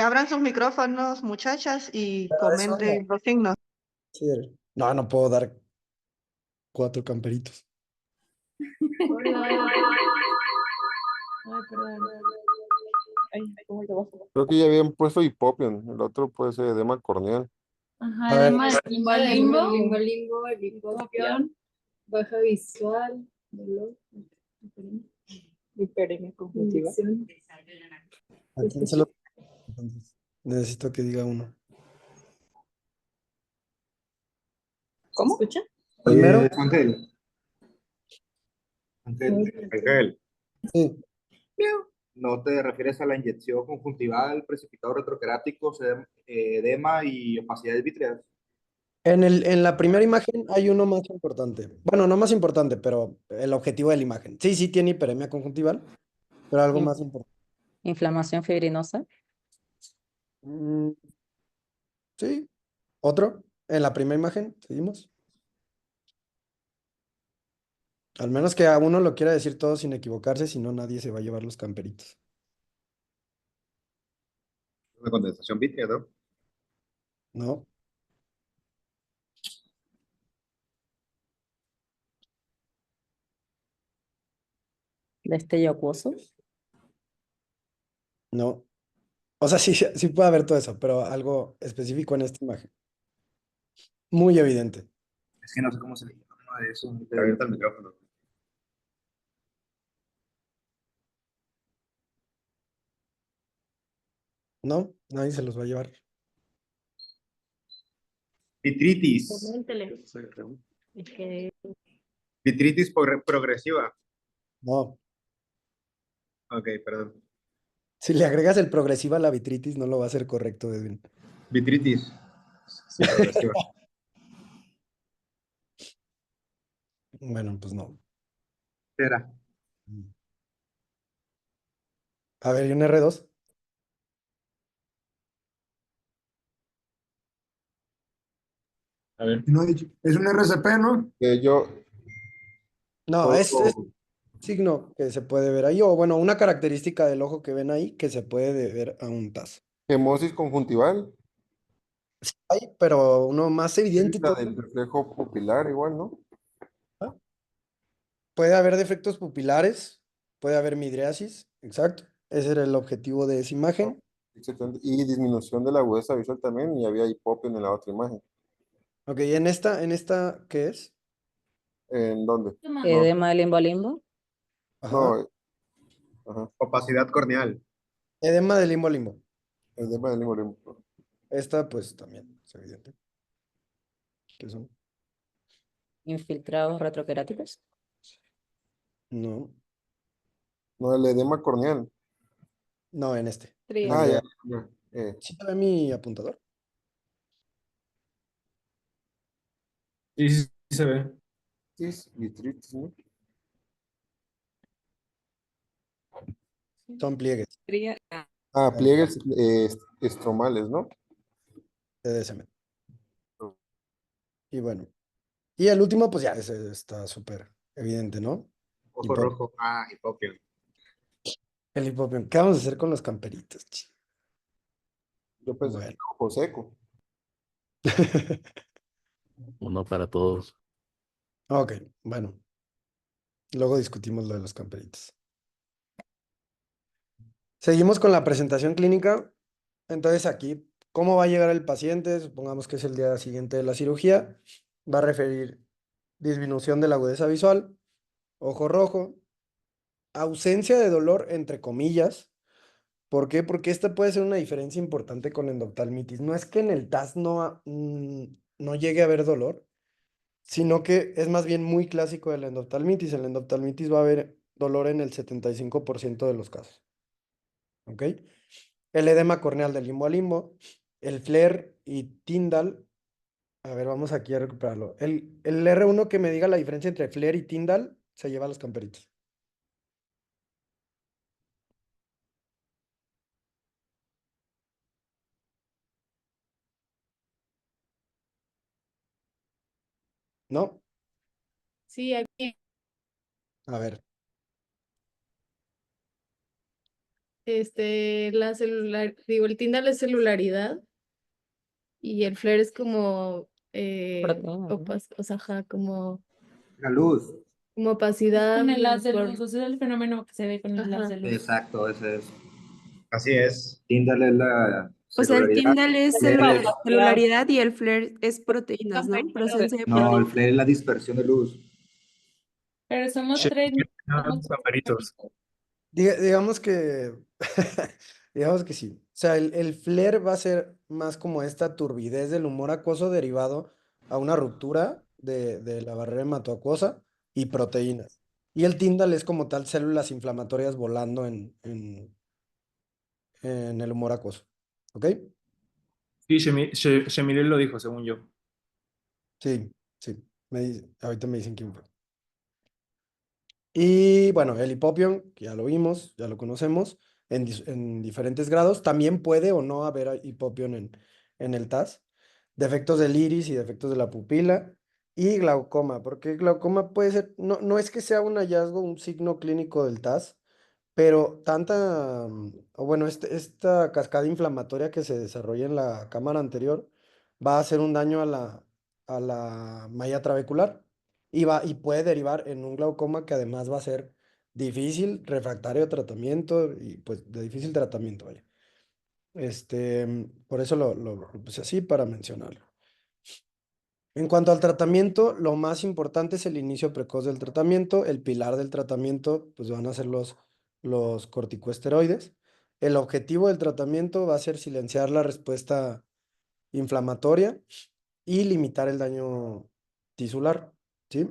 E: Abran sus micrófonos, muchachas, y comenten los signos.
B: No, no puedo dar 4 camperitos.
F: Hola. Ay, perdón. Ay, ¿cómo le vas a
C: Creo que ya habían puesto hipopion, el otro puede ser edema corneal.
F: Ajá,
B: A ver,
F: además, limbo, lipopión, baja visual, dolor, hiperemia conjuntiva.
B: ¿a quién se lo... Entonces, necesito que diga uno.
F: ¿Cómo? ¿Se escucha?
B: Primero,
G: Ángel, Ángel,
B: sí.
G: ¿no te refieres a la inyección conjuntival, precipitado retrocreático, edema y opacidades vítreas?
B: En la primera imagen hay uno más importante. Bueno, no más importante, pero el objetivo de la imagen. Sí, sí tiene hiperemia conjuntival, pero algo más importante.
H: Inflamación fibrinosa.
B: Mm, sí. ¿Otro? En la primera imagen, seguimos. Al menos que a uno lo quiera decir todo sin equivocarse, si no nadie se va a llevar los camperitos.
G: La condensación vítrea, ¿no?
B: No,
H: Destello acuoso.
B: no. O sea, sí, sí puede haber todo eso, pero algo específico en esta imagen. Muy evidente.
G: Es que no sé cómo se le llama a eso. Te abierta el micrófono.
B: No, nadie se los va a llevar.
G: Vitritis.
F: Coméntele. Es que
G: Vitritis progresiva.
B: No,
G: Ok, perdón.
B: si le agregas el progresiva a la vitritis, no lo va a hacer correcto, Edwin.
G: Vitritis. Sí, progresiva.
B: Bueno, pues no.
G: Era.
B: A ver, ¿y un R2?
D: A ver.
I: No, es un RCP, ¿no?
C: Yo,
B: No, es
C: ojo,
B: signo que se puede ver ahí, o bueno, una característica del ojo que ven ahí que se puede ver a un TAS.
C: hemosis conjuntival,
B: Hay, pero uno más evidente
C: la
B: todavía.
C: del reflejo pupilar igual, ¿no?
B: Puede haber defectos pupilares, puede haber midriasis, exacto. Ese era el objetivo de esa imagen.
C: Exactamente. Y disminución de la agudeza visual también, y había hipopio en la otra imagen.
B: Ok, en esta, ¿qué es?
C: ¿En dónde?
H: Edema de limbo a limbo.
B: Ajá.
C: No, ajá,
G: Opacidad corneal.
B: Edema de limbo a limbo.
C: edema del limbo limpio.
B: Esta, pues también es evidente. ¿Qué son?
H: Infiltrados retroqueráticos.
B: No,
C: No, el edema corneal.
B: no, en este.
F: Trío.
C: Ah,
B: de-
C: ya. Ya,
B: ¿Sí te ve mi apuntador?
D: Sí, sí, sí se ve.
C: vitritis, ¿no?
B: Son pliegues
C: Ah, pliegues estromales, ¿no?
B: de DSM. Y bueno. Y el último, pues ya, ese está súper evidente, ¿no?
G: Ojo
B: Hipopio.
G: rojo. Ah, hipopio.
B: El hipopio. ¿Qué vamos a hacer con los camperitos?
C: Yo pensé
B: Bueno.
C: que ojo seco.
A: Uno para todos.
B: Ok, bueno. Luego discutimos lo de los camperitos. Seguimos con la presentación clínica. Entonces aquí, ¿cómo va a llegar el paciente? Supongamos que es el día siguiente de la cirugía. Va a referir disminución de la agudeza visual, ojo rojo, ausencia de dolor, entre comillas. ¿Por qué? Porque esta puede ser una diferencia importante con endoftalmitis. No es que en el TAS no llegue a haber dolor, sino que es más bien muy clásico de la endoftalmitis. En la endoftalmitis va a haber dolor en el 75% de los casos. ¿Ok? El edema corneal de limbo a limbo, el flare y Tyndall. A ver, vamos aquí a recuperarlo. El R1 que me diga la diferencia entre flare y Tyndall se lleva a los camperitos. ¿No?
F: Sí, aquí
B: A ver.
F: la celular, digo, el Tyndall es celularidad y el flare es como
H: Proteína, ¿no?
F: o sea, ajá, como
G: La luz.
F: opacidad.
J: Con el haz de
F: por-
J: luz, o sea, es el fenómeno que se ve con el haz
F: Ajá.
J: de luz.
G: Exacto, ese es. Así es. Tyndall es la
K: O sea, el
G: celularidad.
K: Tyndall es
G: Flare es-
K: celularidad y el flare es proteínas, ¿no? Presencia de
G: No, el
K: proteínas.
G: flare es la dispersión de luz.
J: Pero somos
D: Sí,
J: tres.
D: ah,
J: somos tres
D: camperitos.
B: Digamos que, digamos que sí. O sea, el flare va a ser más como esta turbidez del humor acuoso derivado a una ruptura de la barrera hematoacuosa y proteínas. Y el Tyndall es como tal células inflamatorias volando en el humor acuoso. ¿Ok?
D: Sí, Shemil lo dijo, según yo.
B: Sí, sí. Ahorita me dicen quién fue. Y bueno, el hipopion, que ya lo vimos, ya lo conocemos, en diferentes grados. También puede o no haber hipopion en el TAS. Defectos del iris y defectos de la pupila. Y glaucoma, porque glaucoma puede ser, no es que sea un hallazgo, un signo clínico del TAS, pero o bueno, esta cascada inflamatoria que se desarrolla en la cámara anterior va a hacer un daño a la malla trabecular y puede derivar en un glaucoma que además va a ser difícil, refractario a tratamiento y pues de difícil tratamiento, vaya. Por eso lo puse así para mencionarlo. En cuanto al tratamiento, lo más importante es el inicio precoz del tratamiento. El pilar del tratamiento, pues van a ser los corticosteroides. El objetivo del tratamiento va a ser silenciar la respuesta inflamatoria y limitar el daño tisular, ¿sí?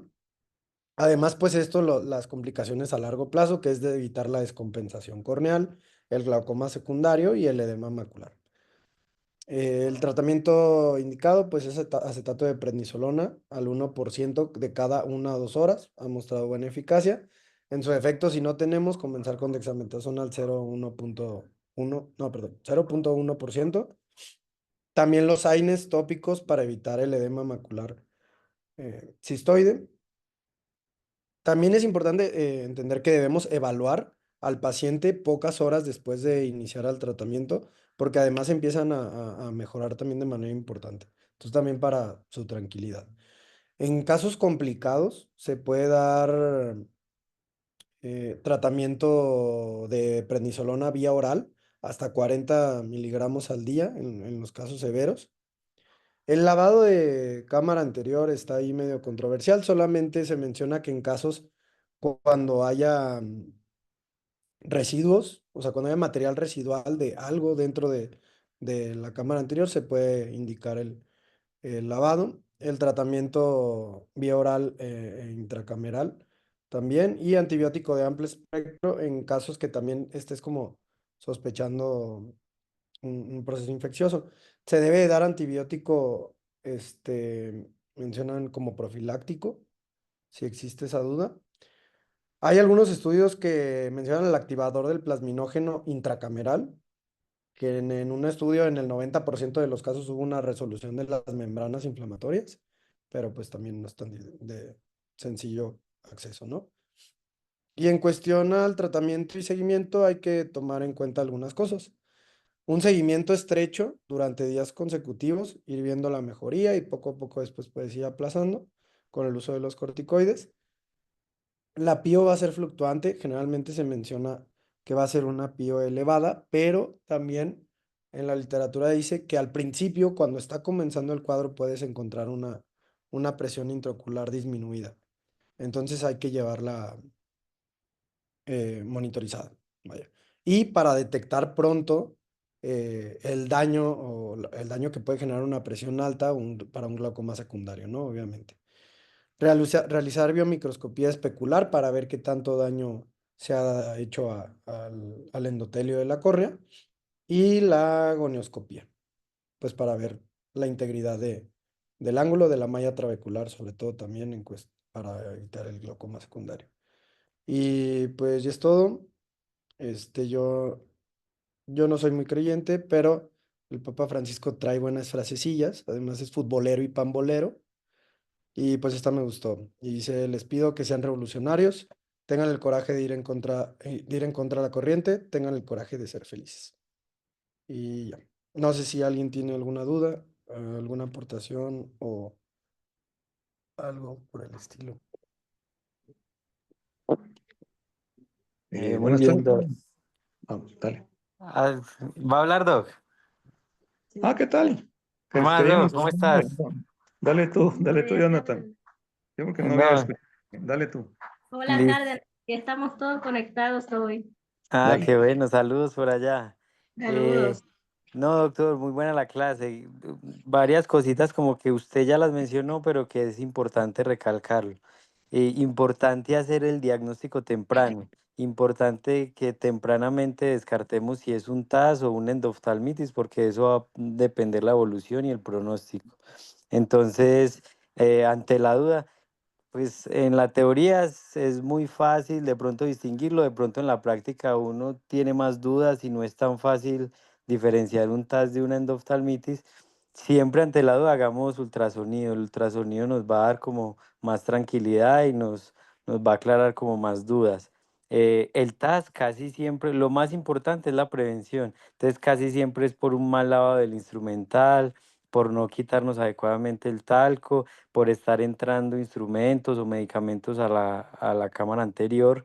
B: Además, pues esto, las complicaciones a largo plazo, que es de evitar la descompensación corneal, el glaucoma secundario y el edema macular. El tratamiento indicado, pues es acetato de prednisolona al 1% de cada 1 a 2 horas. Ha mostrado buena eficacia. En su efecto, si no tenemos, comenzar con dexametasona al 0,1, no, perdón, 0,1%. También los AINES tópicos para evitar el edema macular cistoide. También es importante entender que debemos evaluar al paciente pocas horas después de iniciar el tratamiento, porque además empiezan a mejorar también de manera importante. Entonces también para su tranquilidad. En casos complicados se puede dar tratamiento de prednisolona vía oral hasta 40 miligramos al día en los casos severos. El lavado de cámara anterior está ahí medio controversial, solamente se menciona que en casos cuando haya residuos, o sea, cuando haya material residual de algo dentro de la cámara anterior, se puede indicar el lavado, el tratamiento vía oral e intracameral también, y antibiótico de amplio espectro en casos que también estés como sospechando un proceso infeccioso. Se debe dar antibiótico, mencionan como profiláctico, si existe esa duda. Hay algunos estudios que mencionan el activador del plasminógeno intracameral, que en un estudio en el 90% de los casos hubo una resolución de las membranas inflamatorias, pero pues también no es tan de sencillo acceso, ¿no? Y en cuestión al tratamiento y seguimiento hay que tomar en cuenta algunas cosas. Un seguimiento estrecho durante días consecutivos, ir viendo la mejoría y poco a poco después puedes ir aplazando con el uso de los corticoides. La PIO va a ser fluctuante, generalmente se menciona que va a ser una PIO elevada, pero también en la literatura dice que al principio, cuando está comenzando el cuadro, puedes encontrar una presión intraocular disminuida. Entonces hay que llevarla monitorizada. Vaya. Y para detectar pronto el daño o el daño que puede generar una presión alta para un glaucoma secundario, ¿no? Obviamente. Realizar biomicroscopía especular para ver qué tanto daño se ha hecho al endotelio de la córnea. Y la gonioscopía, pues para ver la integridad del ángulo de la malla trabecular, sobre todo también para evitar el glaucoma secundario. Y pues ya es todo. Yo no soy muy creyente, pero el Papa Francisco trae buenas frasecillas, además es futbolero y pambolero, y pues esta me gustó. Y dice, les pido que sean revolucionarios, tengan el coraje de ir en contra de la corriente, tengan el coraje de ser felices. Y ya. No sé si alguien tiene alguna duda, alguna aportación o algo por el estilo.
L: Muy
M: Buenas
L: bien, Doc.
M: tardes. Vamos, dale.
L: ¿Va a hablar, Doc?
M: ¿Qué tal?
L: ¿Qué más,
M: Yo no
L: Doc?
M: sé.
L: ¿Cómo estás?
M: Dale tú, Jonathan. Yo porque no había
L: No,
M: escuchado. Dale tú.
N: Hola,
L: listo.
N: tarde, estamos todos conectados hoy.
M: Dale.
L: Qué bueno, saludos por allá.
N: Saludos.
L: No, doctor, muy buena la clase. Varias cositas como que usted ya las mencionó, pero que es importante recalcarlo. Importante hacer el diagnóstico temprano. Importante que tempranamente descartemos si es un TAS o un endoftalmitis, porque eso va a depender la evolución y el pronóstico. Entonces, ante la duda, pues en la teoría es muy fácil de pronto distinguirlo, de pronto en la práctica uno tiene más dudas y no es tan fácil diferenciar un TAS de una endoftalmitis. Siempre ante la duda hagamos ultrasonido. El ultrasonido nos va a dar como más tranquilidad y nos va a aclarar como más dudas. El TAS casi siempre, lo más importante es la prevención. Entonces casi siempre es por un mal lavado del instrumental, por no quitarnos adecuadamente el talco, por estar entrando instrumentos o medicamentos a la cámara anterior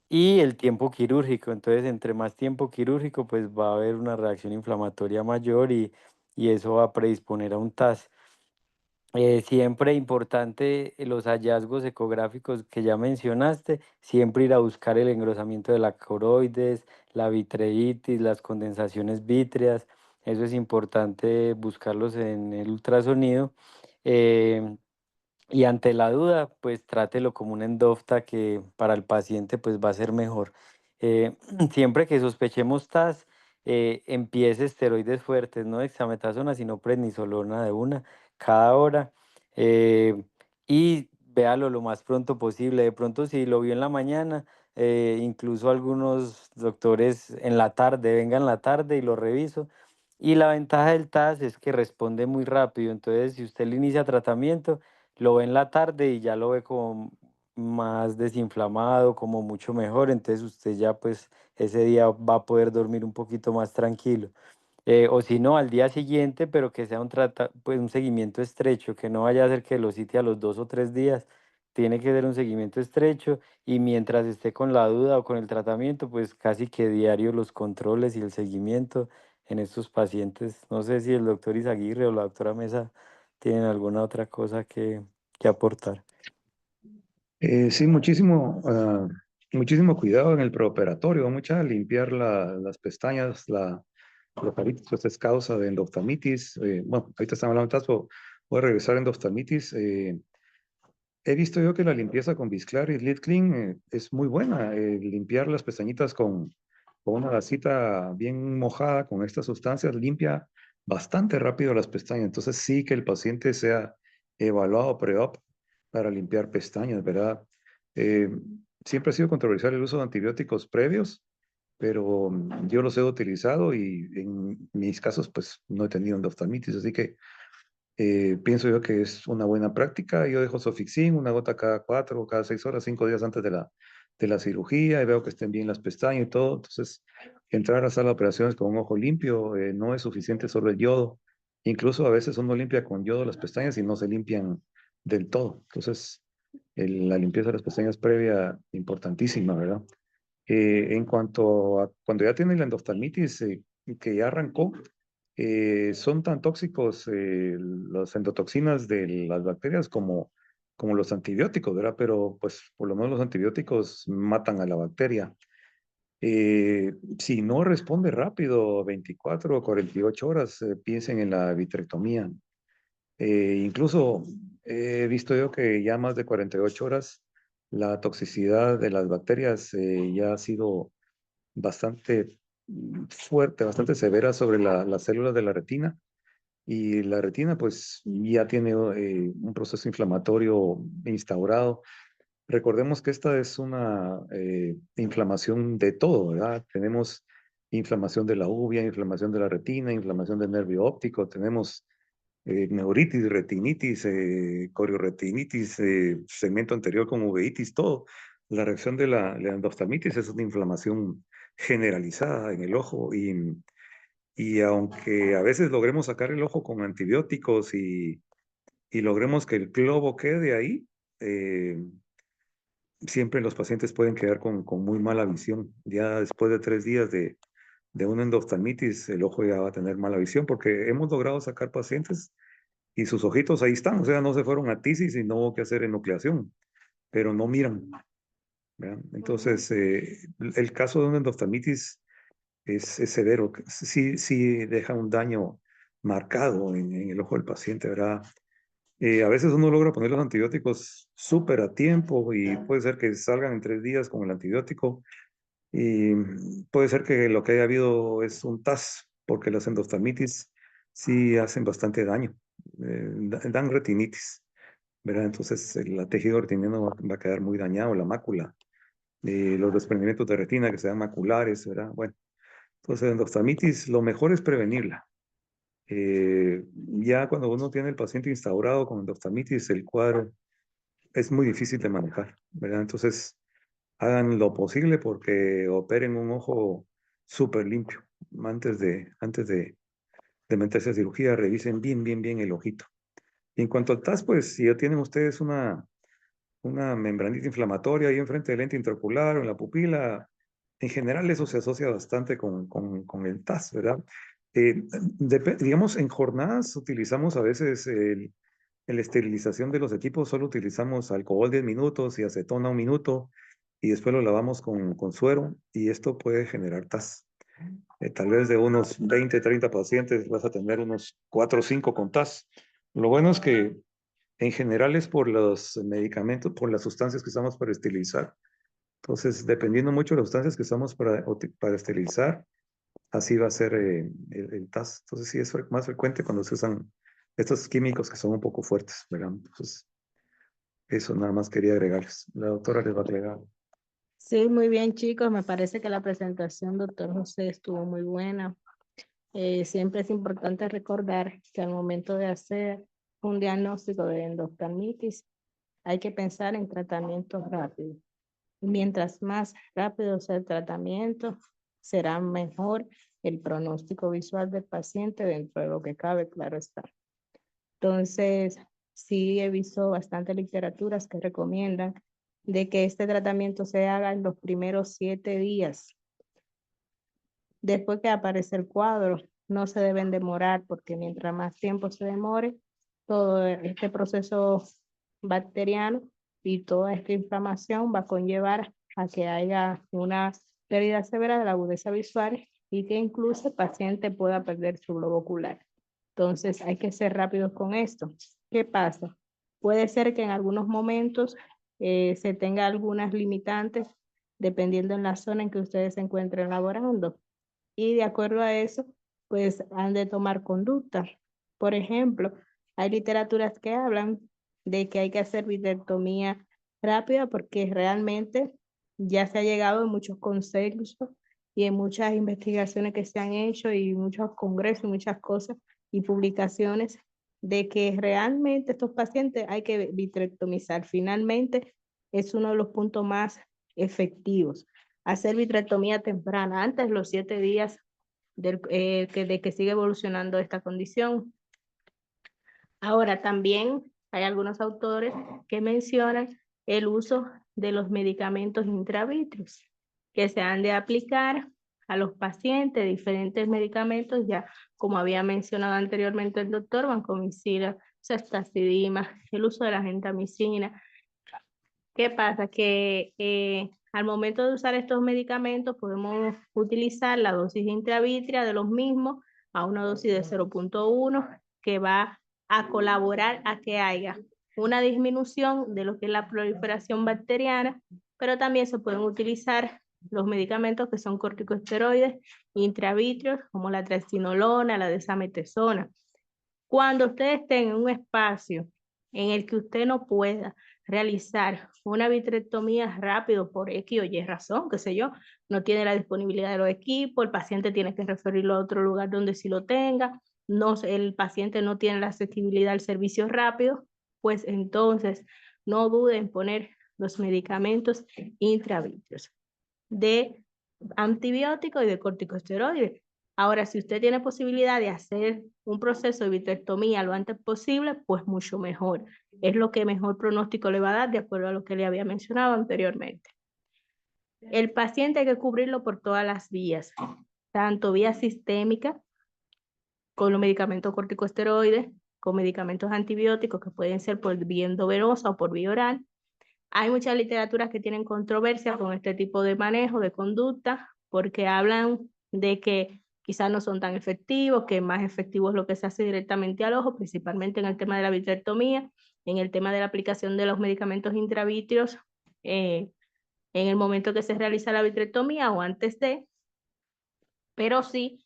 L: y el tiempo quirúrgico. Entonces, entre más tiempo quirúrgico, pues va a haber una reacción inflamatoria mayor y eso va a predisponer a un TAS. Siempre importante los hallazgos ecográficos que ya mencionaste, siempre ir a buscar el engrosamiento de la coroides, la vitreitis, las condensaciones vítreas, eso es importante buscarlos en el ultrasonido. Eh, y ante la duda, pues trátelo como un endofta que para el paciente pues va a ser mejor. Siempre que sospechemos TAS, empiece esteroides fuertes, no dexametasona, sino prednisolona de una cada hora. eh, y véalo lo más pronto posible. De pronto, si lo vio en la mañana, incluso algunos doctores en la tarde, venga en la tarde y lo reviso. Y la ventaja del TAS es que responde muy rápido. Entonces, si usted le inicia tratamiento, lo ve en la tarde y ya lo ve como más desinflamado, como mucho mejor, entonces usted ya pues ese día va a poder dormir un poquito más tranquilo. O si no, al día siguiente, pero que sea pues un seguimiento estrecho, que no vaya a ser que lo cite a los 2 o 3 días, tiene que ser un seguimiento estrecho y mientras esté con la duda o con el tratamiento, pues casi que diario los controles y el seguimiento en estos pacientes. No sé si el doctor Izaguirre o la doctora Mesa tienen alguna otra cosa que aportar.
M: Sí, muchísimo cuidado en el preoperatorio, mucha limpiar las pestañas, la caritis, pues es causa de endoftalmitis. Bueno, ahorita estamos hablando de TAS, pero voy a regresar a endoftalmitis. He visto yo que la limpieza con Bisclar y Lid Clean es muy buena. Limpiar las pestañitas con una gasita bien mojada con estas sustancias limpia bastante rápido las pestañas. Entonces sí que el paciente sea evaluado pre-op para limpiar pestañas, ¿verdad? Eh, Siempre ha sido controversial el uso de antibióticos previos, pero yo los he utilizado y en mis casos pues no he tenido endoftalmitis, así que pienso yo que es una buena práctica. Yo dejo Sofixin, una gota cada 4 o cada 6 horas, 5 días antes de la cirugía y veo que estén bien las pestañas y todo. Entonces, entrar a la sala de operaciones con un ojo limpio no es suficiente solo el yodo. Incluso a veces uno limpia con yodo las pestañas y no se limpian del todo. Entonces, la limpieza de las pestañas previa, importantísima, ¿verdad? En cuanto a cuando ya tiene la endoftalmitis que ya arrancó, son tan tóxicos las endotoxinas de las bacterias como los antibióticos, ¿verdad? Pero pues por lo menos los antibióticos matan a la bacteria. Si no responde rápido, 24 o 48 horas, piensen en la vitrectomía. Incluso he visto yo que ya más de 48 horas la toxicidad de las bacterias ya ha sido bastante fuerte, bastante severa sobre las células de la retina. Y la retina pues ya tiene un proceso inflamatorio instaurado. Recordemos que esta es una inflamación de todo, ¿verdad? Tenemos inflamación de la uvea, inflamación de la retina, inflamación del nervio óptico, tenemos neuritis, retinitis, corioretinitis, segmento anterior con uveitis, todo. La reacción de la endoftalmitis es una inflamación generalizada en el ojo y aunque a veces logremos sacar el ojo con antibióticos y logremos que el globo quede ahí, siempre los pacientes pueden quedar con muy mala visión. Ya después de 3 días de una endoftalmitis, el ojo ya va a tener mala visión porque hemos logrado sacar pacientes y sus ojitos ahí están, o sea, no se fueron a tisis y no hubo que hacer enucleación, pero no miran, ¿verdad? Entonces, el caso de una endoftalmitis es severo, sí deja un daño marcado en el ojo del paciente, ¿verdad? A veces uno logra poner los antibióticos súper a tiempo y puede ser que salgan en 3 días con el antibiótico y puede ser que lo que haya habido es un TAS, porque las endoftalmitis sí hacen bastante daño, dan retinitis, ¿verdad? Entonces el tejido retiniano va a quedar muy dañado, la mácula, los desprendimientos de retina que se llaman maculares, ¿verdad? Bueno, entonces endoftalmitis lo mejor es prevenirla. Ya cuando uno tiene el paciente instaurado con endoftalmitis, el cuadro es muy difícil de manejar, ¿verdad? Entonces, hagan lo posible porque operen un ojo súper limpio. Antes de meterse a cirugía, revisen bien el ojito. Y en cuanto al TAS, pues si ya tienen ustedes una membranita inflamatoria ahí enfrente del lente intraocular o en la pupila, en general eso se asocia bastante con el TAS, ¿verdad? Digamos, en jornadas utilizamos a veces en la esterilización de los equipos, solo utilizamos alcohol 10 minutos y acetona 1 minuto y después lo lavamos con suero y esto puede generar TAS. Tal vez de unos 20, 30 pacientes vas a tener unos 4 o 5 con TAS. Lo bueno es que En general es por los medicamentos, por las sustancias que usamos para esterilizar. Entonces, dependiendo mucho de las sustancias que usamos para esterilizar, así va a ser el TAS. Entonces, sí es más frecuente cuando se usan estos químicos que son un poco fuertes, ¿verdad? Entonces, eso nada más quería agregarles. La doctora les va a agregar.
N: Sí, muy bien, chicos. Me parece que la presentación, doctor José, estuvo muy buena. Siempre es importante recordar que al momento de hacer un diagnóstico de endoftalmitis, hay que pensar en tratamientos rápidos. Mientras más rápido sea el tratamiento, será mejor el pronóstico visual del paciente dentro de lo que cabe, claro está. Entonces, sí he visto bastante literaturas que recomiendan de que este tratamiento se haga en los primeros 7 días. Después que aparece el cuadro, no se deben demorar porque mientras más tiempo se demore, todo este proceso bacteriano y toda esta inflamación va a conllevar a que haya una pérdida severa de la agudeza visual y que incluso el paciente pueda perder su globo ocular. Entonces hay que ser rápidos con esto. ¿Qué pasa? Puede ser que en algunos momentos se tenga algunas limitantes dependiendo en la zona en que ustedes se encuentren laborando. Y de acuerdo a eso, pues han de tomar conducta. Por ejemplo, hay literaturas que hablan de que hay que hacer vitrectomía rápida porque realmente ya se ha llegado en muchos consensos y en muchas investigaciones que se han hecho y muchos congresos y muchas cosas y publicaciones de que realmente estos pacientes hay que vitrectomizar. Finalmente es uno de los puntos más efectivos. Hacer vitrectomía temprana, antes de los 7 días de que sigue evolucionando esta condición. Ahora también hay algunos autores que mencionan el uso de los medicamentos intravítreos que se han de aplicar a los pacientes, diferentes medicamentos, ya como había mencionado anteriormente el doctor, vancomicina, ceftazidima, el uso de la gentamicina. ¿Qué pasa? Que al momento de usar estos medicamentos podemos utilizar la dosis intravítrea de los mismos a una dosis de 0.1 que va a colaborar a que haya una disminución de lo que es la proliferación bacteriana, pero también se pueden utilizar los medicamentos que son corticosteroides intravítreos como la triamcinolona, la desametasona. Cuando ustedes estén en un espacio en el que usted no pueda realizar una vitrectomía rápido por X o Y razón, qué sé yo, no tiene la disponibilidad de los equipos, el paciente tiene que referirlo a otro lugar donde sí lo tenga, no, el paciente no tiene la accesibilidad al servicio rápido, pues entonces no duden en poner los medicamentos intravítreos de antibióticos y de corticosteroides. Ahora, si usted tiene posibilidad de hacer un proceso de vitrectomía lo antes posible, pues mucho mejor. Es lo que mejor pronóstico le va a dar de acuerdo a lo que le había mencionado anteriormente. El paciente hay que cubrirlo por todas las vías, tanto vía sistémica, con los medicamentos corticosteroides, con medicamentos antibióticos que pueden ser por vía endovenosa o por vía oral. Hay muchas literaturas que tienen controversia con este tipo de manejo, de conducta, porque hablan de que quizás no son tan efectivos, que más efectivo es lo que se hace directamente al ojo, principalmente en el tema de la vitrectomía, en el tema de la aplicación de los medicamentos intravítreos, en el momento que se realiza la vitrectomía o antes de, pero sí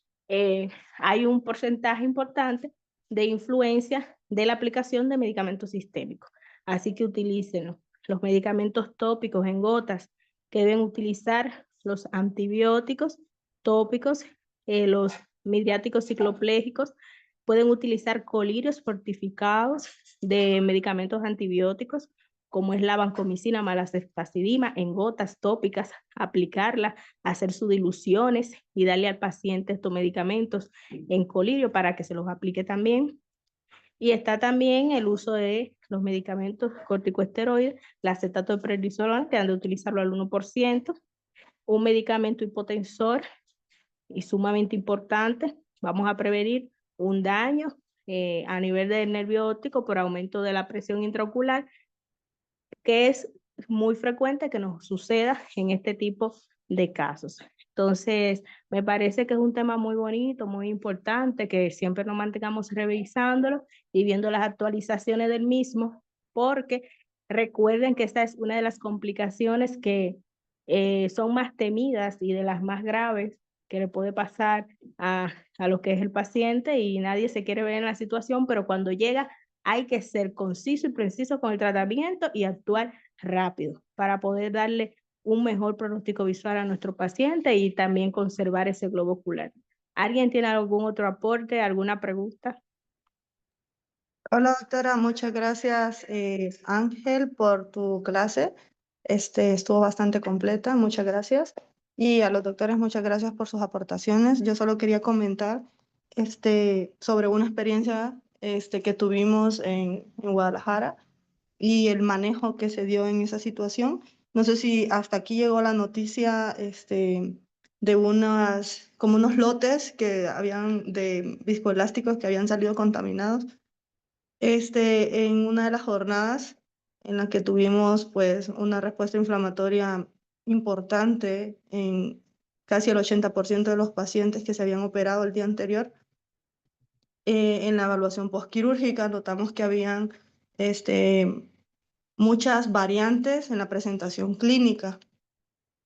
N: hay un porcentaje importante de influencia de la aplicación de medicamentos sistémicos. Así que utilícenlo. Los medicamentos tópicos en gotas que deben utilizar los antibióticos tópicos, los midriáticos cicloplégicos, pueden utilizar colirios fortificados de medicamentos antibióticos, como es la vancomicina malaceftazidima en gotas tópicas, aplicarla, hacer sus diluciones y darle al paciente estos medicamentos en colirio para que se los aplique también. Y está también el uso de los medicamentos corticosteroides, el acetato de prednisolona, que han de utilizarlo al 1%, un medicamento hipotensor y sumamente importante. Vamos a prevenir un daño a nivel del nervio óptico por aumento de la presión intraocular, que es muy frecuente que nos suceda en este tipo de casos. Entonces, me parece que es un tema muy bonito, muy importante, que siempre nos mantengamos revisándolo y viendo las actualizaciones del mismo, porque recuerden que esta es una de las complicaciones que son más temidas y de las más graves que le puede pasar a lo que es el paciente, y nadie se quiere ver en la situación, pero cuando llega hay que ser conciso y preciso con el tratamiento y actuar rápido para poder darle un mejor pronóstico visual a nuestro paciente y también conservar ese globo ocular. ¿Alguien tiene algún otro aporte, alguna pregunta?
E: Hola doctora, muchas gracias Ángel por tu clase. Estuvo bastante completa, muchas gracias. Y a los doctores, muchas gracias por sus aportaciones. Yo solo quería comentar sobre una experiencia que tuvimos en Guadalajara y el manejo que se dio en esa situación. No sé si hasta aquí llegó la noticia de como unos lotes que habían de viscoelásticos que habían salido contaminados. En una de las jornadas en la que tuvimos pues una respuesta inflamatoria importante en casi el 80% de los pacientes que se habían operado el día anterior, en la evaluación postquirúrgica notamos que habían muchas variantes en la presentación clínica,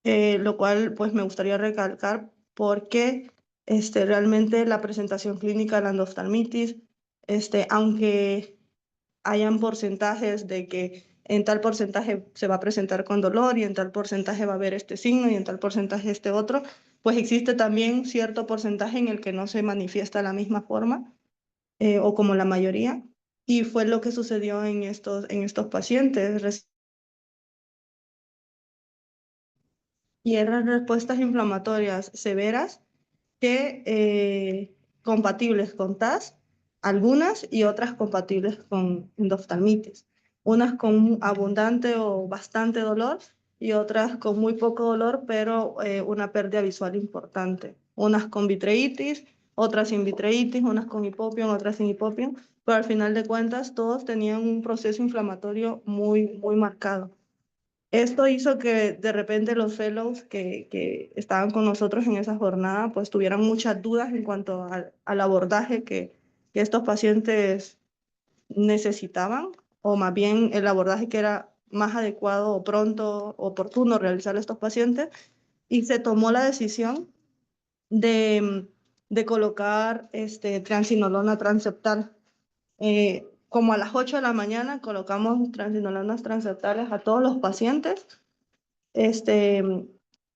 E: lo cual pues me gustaría recalcar porque realmente la presentación clínica de la endoftalmitis, aunque hayan porcentajes de que en tal porcentaje se va a presentar con dolor y en tal porcentaje va a haber este signo y en tal porcentaje este otro, pues existe también cierto porcentaje en el que no se manifiesta de la misma forma o como la mayoría. Y fue lo que sucedió en estos pacientes. Y eran respuestas inflamatorias severas que compatibles con TAS, algunas y otras compatibles con endoftalmitis. Unas con abundante o bastante dolor y otras con muy poco dolor, pero una pérdida visual importante. Unas con vitreitis, otras sin vitreitis, unas con hipopión, otras sin hipopión, pero al final de cuentas todos tenían un proceso inflamatorio muy, muy marcado. Esto hizo que de repente los fellows que estaban con nosotros en esa jornada pues tuvieran muchas dudas en cuanto al abordaje que estos pacientes necesitaban, o más bien el abordaje que era más adecuado o pronto, oportuno realizar a estos pacientes, y se tomó la decisión de colocar triamcinolona transeptal. Como a las 8 de la mañana colocamos triamcinolonas transeptales a todos los pacientes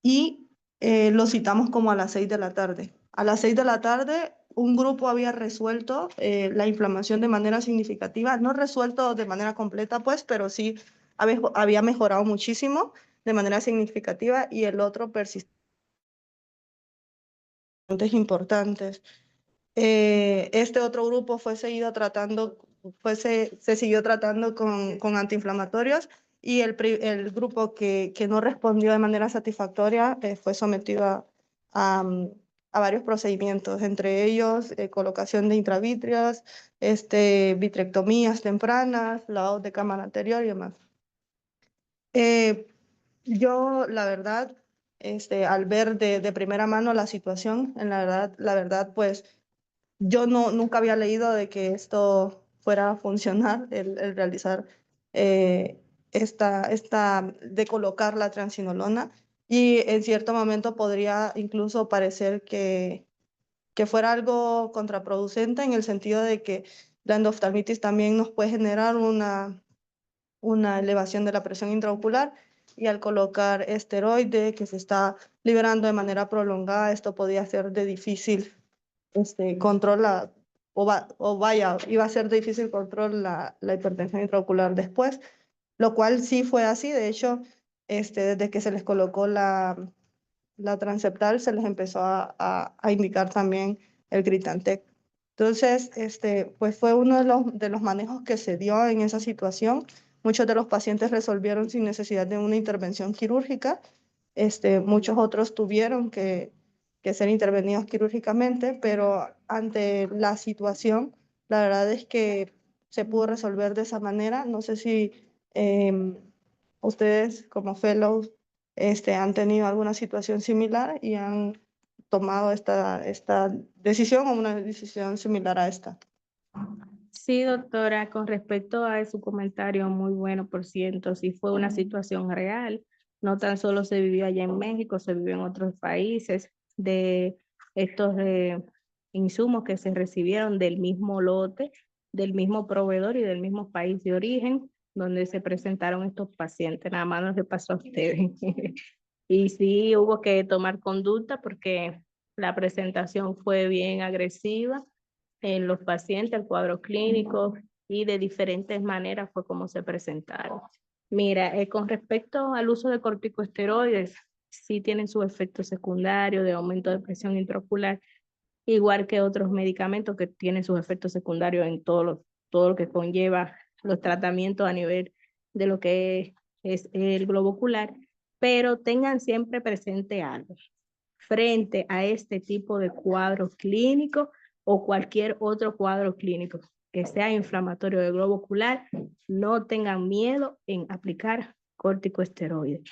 E: y lo citamos como a las 6 de la tarde. A las 6 de la tarde, un grupo había resuelto la inflamación de manera significativa, no resuelto de manera completa, pues, pero sí había mejorado muchísimo de manera significativa, y el otro persistente importantes. Este otro grupo se siguió tratando con antiinflamatorios, y el grupo que no respondió de manera satisfactoria fue sometido a, a varios procedimientos, entre ellos colocación de intravítreas, vitrectomías tempranas, lavado de cámara anterior y demás. Yo, la verdad, al ver de primera mano la situación, la verdad, pues yo nunca había leído de que esto fuera a funcionar, el realizar de colocar la triamcinolona, y en cierto momento podría incluso parecer que fuera algo contraproducente, en el sentido de que la endoftalmitis también nos puede generar una elevación de la presión intraocular, y al colocar esteroide que se está liberando de manera prolongada, esto podía ser de difícil control, iba a ser de difícil control la hipertensión intraocular después, lo cual sí fue así. De hecho, desde que se les colocó la transeptal, se les empezó a indicar también el Gritantec. Entonces, pues fue uno de los manejos que se dio en esa situación. Muchos de los pacientes resolvieron sin necesidad de una intervención quirúrgica. Muchos otros tuvieron que ser intervenidos quirúrgicamente, pero ante la situación, la verdad es que se pudo resolver de esa manera. No sé si ustedes como fellows han tenido alguna situación similar y han tomado esta decisión o una decisión similar a esta.
N: Sí, doctora, con respecto a su comentario, muy bueno, por ciento, sí fue una situación real. No tan solo se vivió allá en México, se vivió en otros países de estos insumos que se recibieron del mismo lote, del mismo proveedor y del mismo país de origen, donde se presentaron estos pacientes. Nada más no le pasó a ustedes. Y sí hubo que tomar conducta porque la presentación fue bien agresiva en los pacientes, el cuadro clínico y de diferentes maneras fue como se presentaron. Mira, con respecto al uso de corticosteroides, sí tienen su efecto secundario de aumento de presión intraocular, igual que otros medicamentos que tienen sus efectos secundarios en todo lo que conlleva los tratamientos a nivel de lo que es el globo ocular, pero tengan siempre presente algo. Frente a este tipo de cuadro clínico o cualquier otro cuadro clínico que sea inflamatorio del globo ocular, no tengan miedo en aplicar corticosteroides.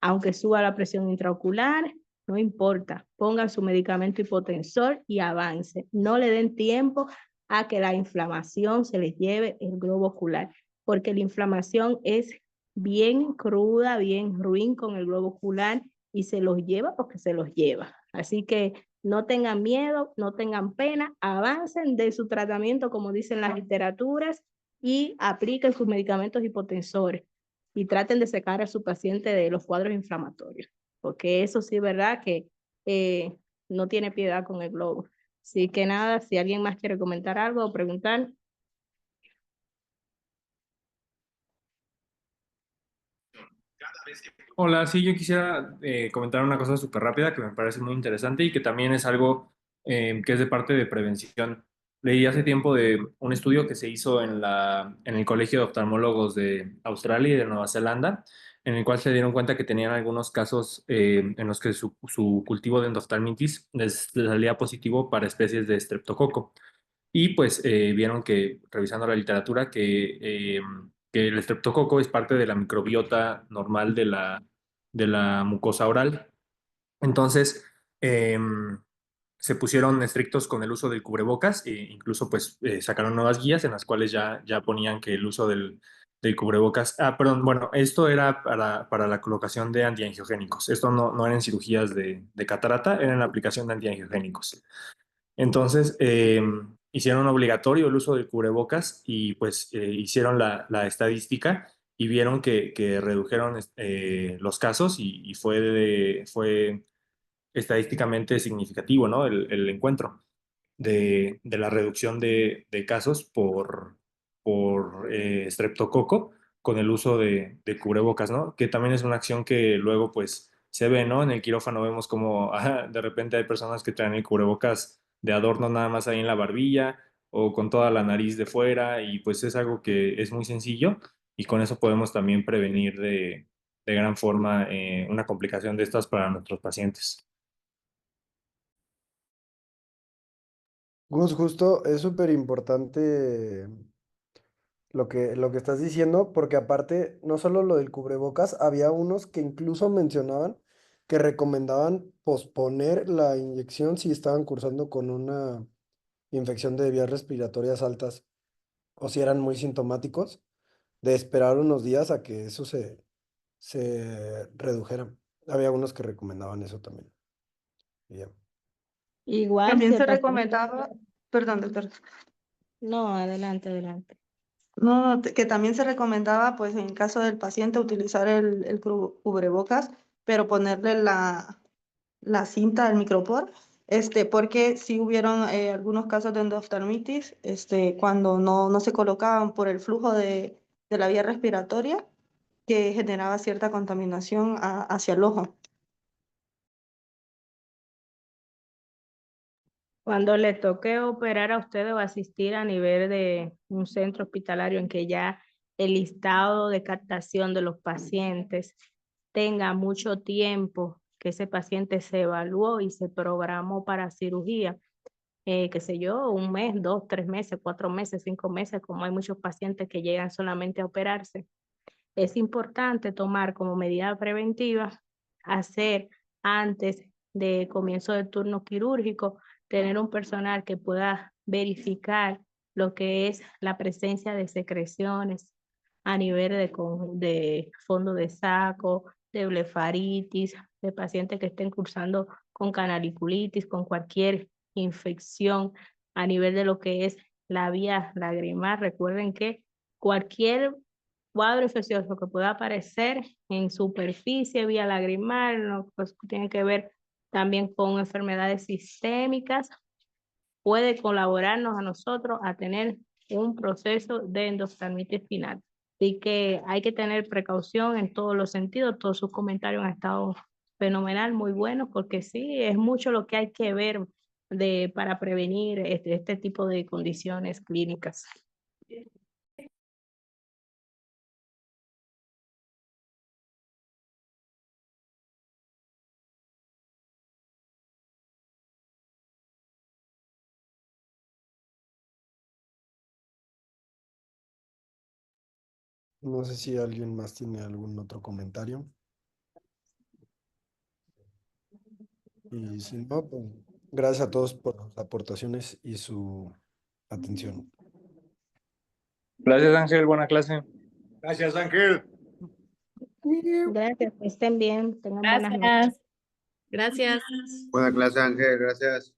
N: Aunque suba la presión intraocular, no importa, pongan su medicamento hipotensor y avance. No le den tiempo a que la inflamación se les lleve el globo ocular, porque la inflamación es bien cruda, bien ruin con el globo ocular y se los lleva porque se los lleva. Así que no tengan miedo, no tengan pena, avancen de su tratamiento como dicen las literaturas y apliquen sus medicamentos hipotensores y traten de sacar a su paciente de los cuadros inflamatorios, porque eso sí es verdad que no tiene piedad con el globo. Así que nada, si alguien más quiere comentar algo o preguntar.
D: Hola, sí, yo quisiera comentar una cosa súper rápida que me parece muy interesante y que también es algo que es de parte de prevención. Leí hace tiempo de un estudio que se hizo en el Colegio de Oftalmólogos de Australia y de Nueva Zelanda, en el cual se dieron cuenta que tenían algunos casos en los que su cultivo de endoftalmitis les salía positivo para especies de estreptococo. Y pues vieron que, revisando la literatura, que el estreptococo es parte de la microbiota normal de la mucosa oral. Entonces, se pusieron estrictos con el uso del cubrebocas e incluso pues sacaron nuevas guías en las cuales ya ponían que el uso del cubrebocas, perdón, bueno, esto era para la colocación de antiangiogénicos. Esto no eran cirugías de catarata, era la aplicación de antiangiogénicos. Entonces, hicieron obligatorio el uso del cubrebocas y pues hicieron la estadística y vieron que redujeron los casos y fue estadísticamente significativo, ¿no? El encuentro de la reducción de casos por estreptococo con el uso de cubrebocas, ¿no? Que también es una acción que luego pues se ve, ¿no? En el quirófano vemos como de repente hay personas que traen el cubrebocas de adorno nada más ahí en la barbilla o con toda la nariz de fuera y pues es algo que es muy sencillo y con eso podemos también prevenir de gran forma una complicación de estas para nuestros pacientes.
B: Gus, justo es súper importante lo que estás diciendo, porque aparte, no solo lo del cubrebocas, había unos que incluso mencionaban que recomendaban posponer la inyección si estaban cursando con una infección de vías respiratorias altas o si eran muy sintomáticos, de esperar unos días a que eso se redujera. Había unos que recomendaban eso también. Bien.
N: Igual
E: También
N: si
E: se
N: el paciente-
E: recomendaba, perdón, doctor.
N: No, adelante, adelante.
E: No, que también se recomendaba, pues en caso del paciente, utilizar el cubrebocas, pero ponerle la cinta del micropor, porque sí hubieron algunos casos de endoftalmitis, cuando no se colocaban por el flujo de la vía respiratoria, que generaba cierta contaminación hacia el ojo.
N: Cuando le toque operar a usted o asistir a nivel de un centro hospitalario en que ya el listado de captación de los pacientes tenga mucho tiempo que ese paciente se evaluó y se programó para cirugía, qué sé yo, 1 mes, 2, 3 meses, 4 meses, 5 meses, como hay muchos pacientes que llegan solamente a operarse. es importante tomar como medida preventiva, hacer antes de comienzo del turno quirúrgico, tener un personal que pueda verificar lo que es la presencia de secreciones a nivel de fondo de saco, de blefaritis, de pacientes que estén cursando con canaliculitis, con cualquier infección a nivel de lo que es la vía lagrimal. Recuerden que cualquier cuadro infeccioso que pueda aparecer en superficie, vía lagrimal, ¿no? Pues tiene que ver también con enfermedades sistémicas, puede colaborarnos a nosotros a tener un proceso de endoftalmitis final. Así que hay que tener precaución en todos los sentidos. Todos sus comentarios han estado fenomenal, muy buenos, porque sí, es mucho lo que hay que ver para prevenir este tipo de condiciones clínicas.
B: No sé si alguien más tiene algún otro comentario. Y si no, pues gracias a todos por sus aportaciones y su atención.
D: Gracias, Ángel. Buena clase.
G: Gracias, Ángel.
N: Gracias, que estén bien, tengan buenas noches.
F: Gracias.
G: Buena clase, Ángel. Gracias.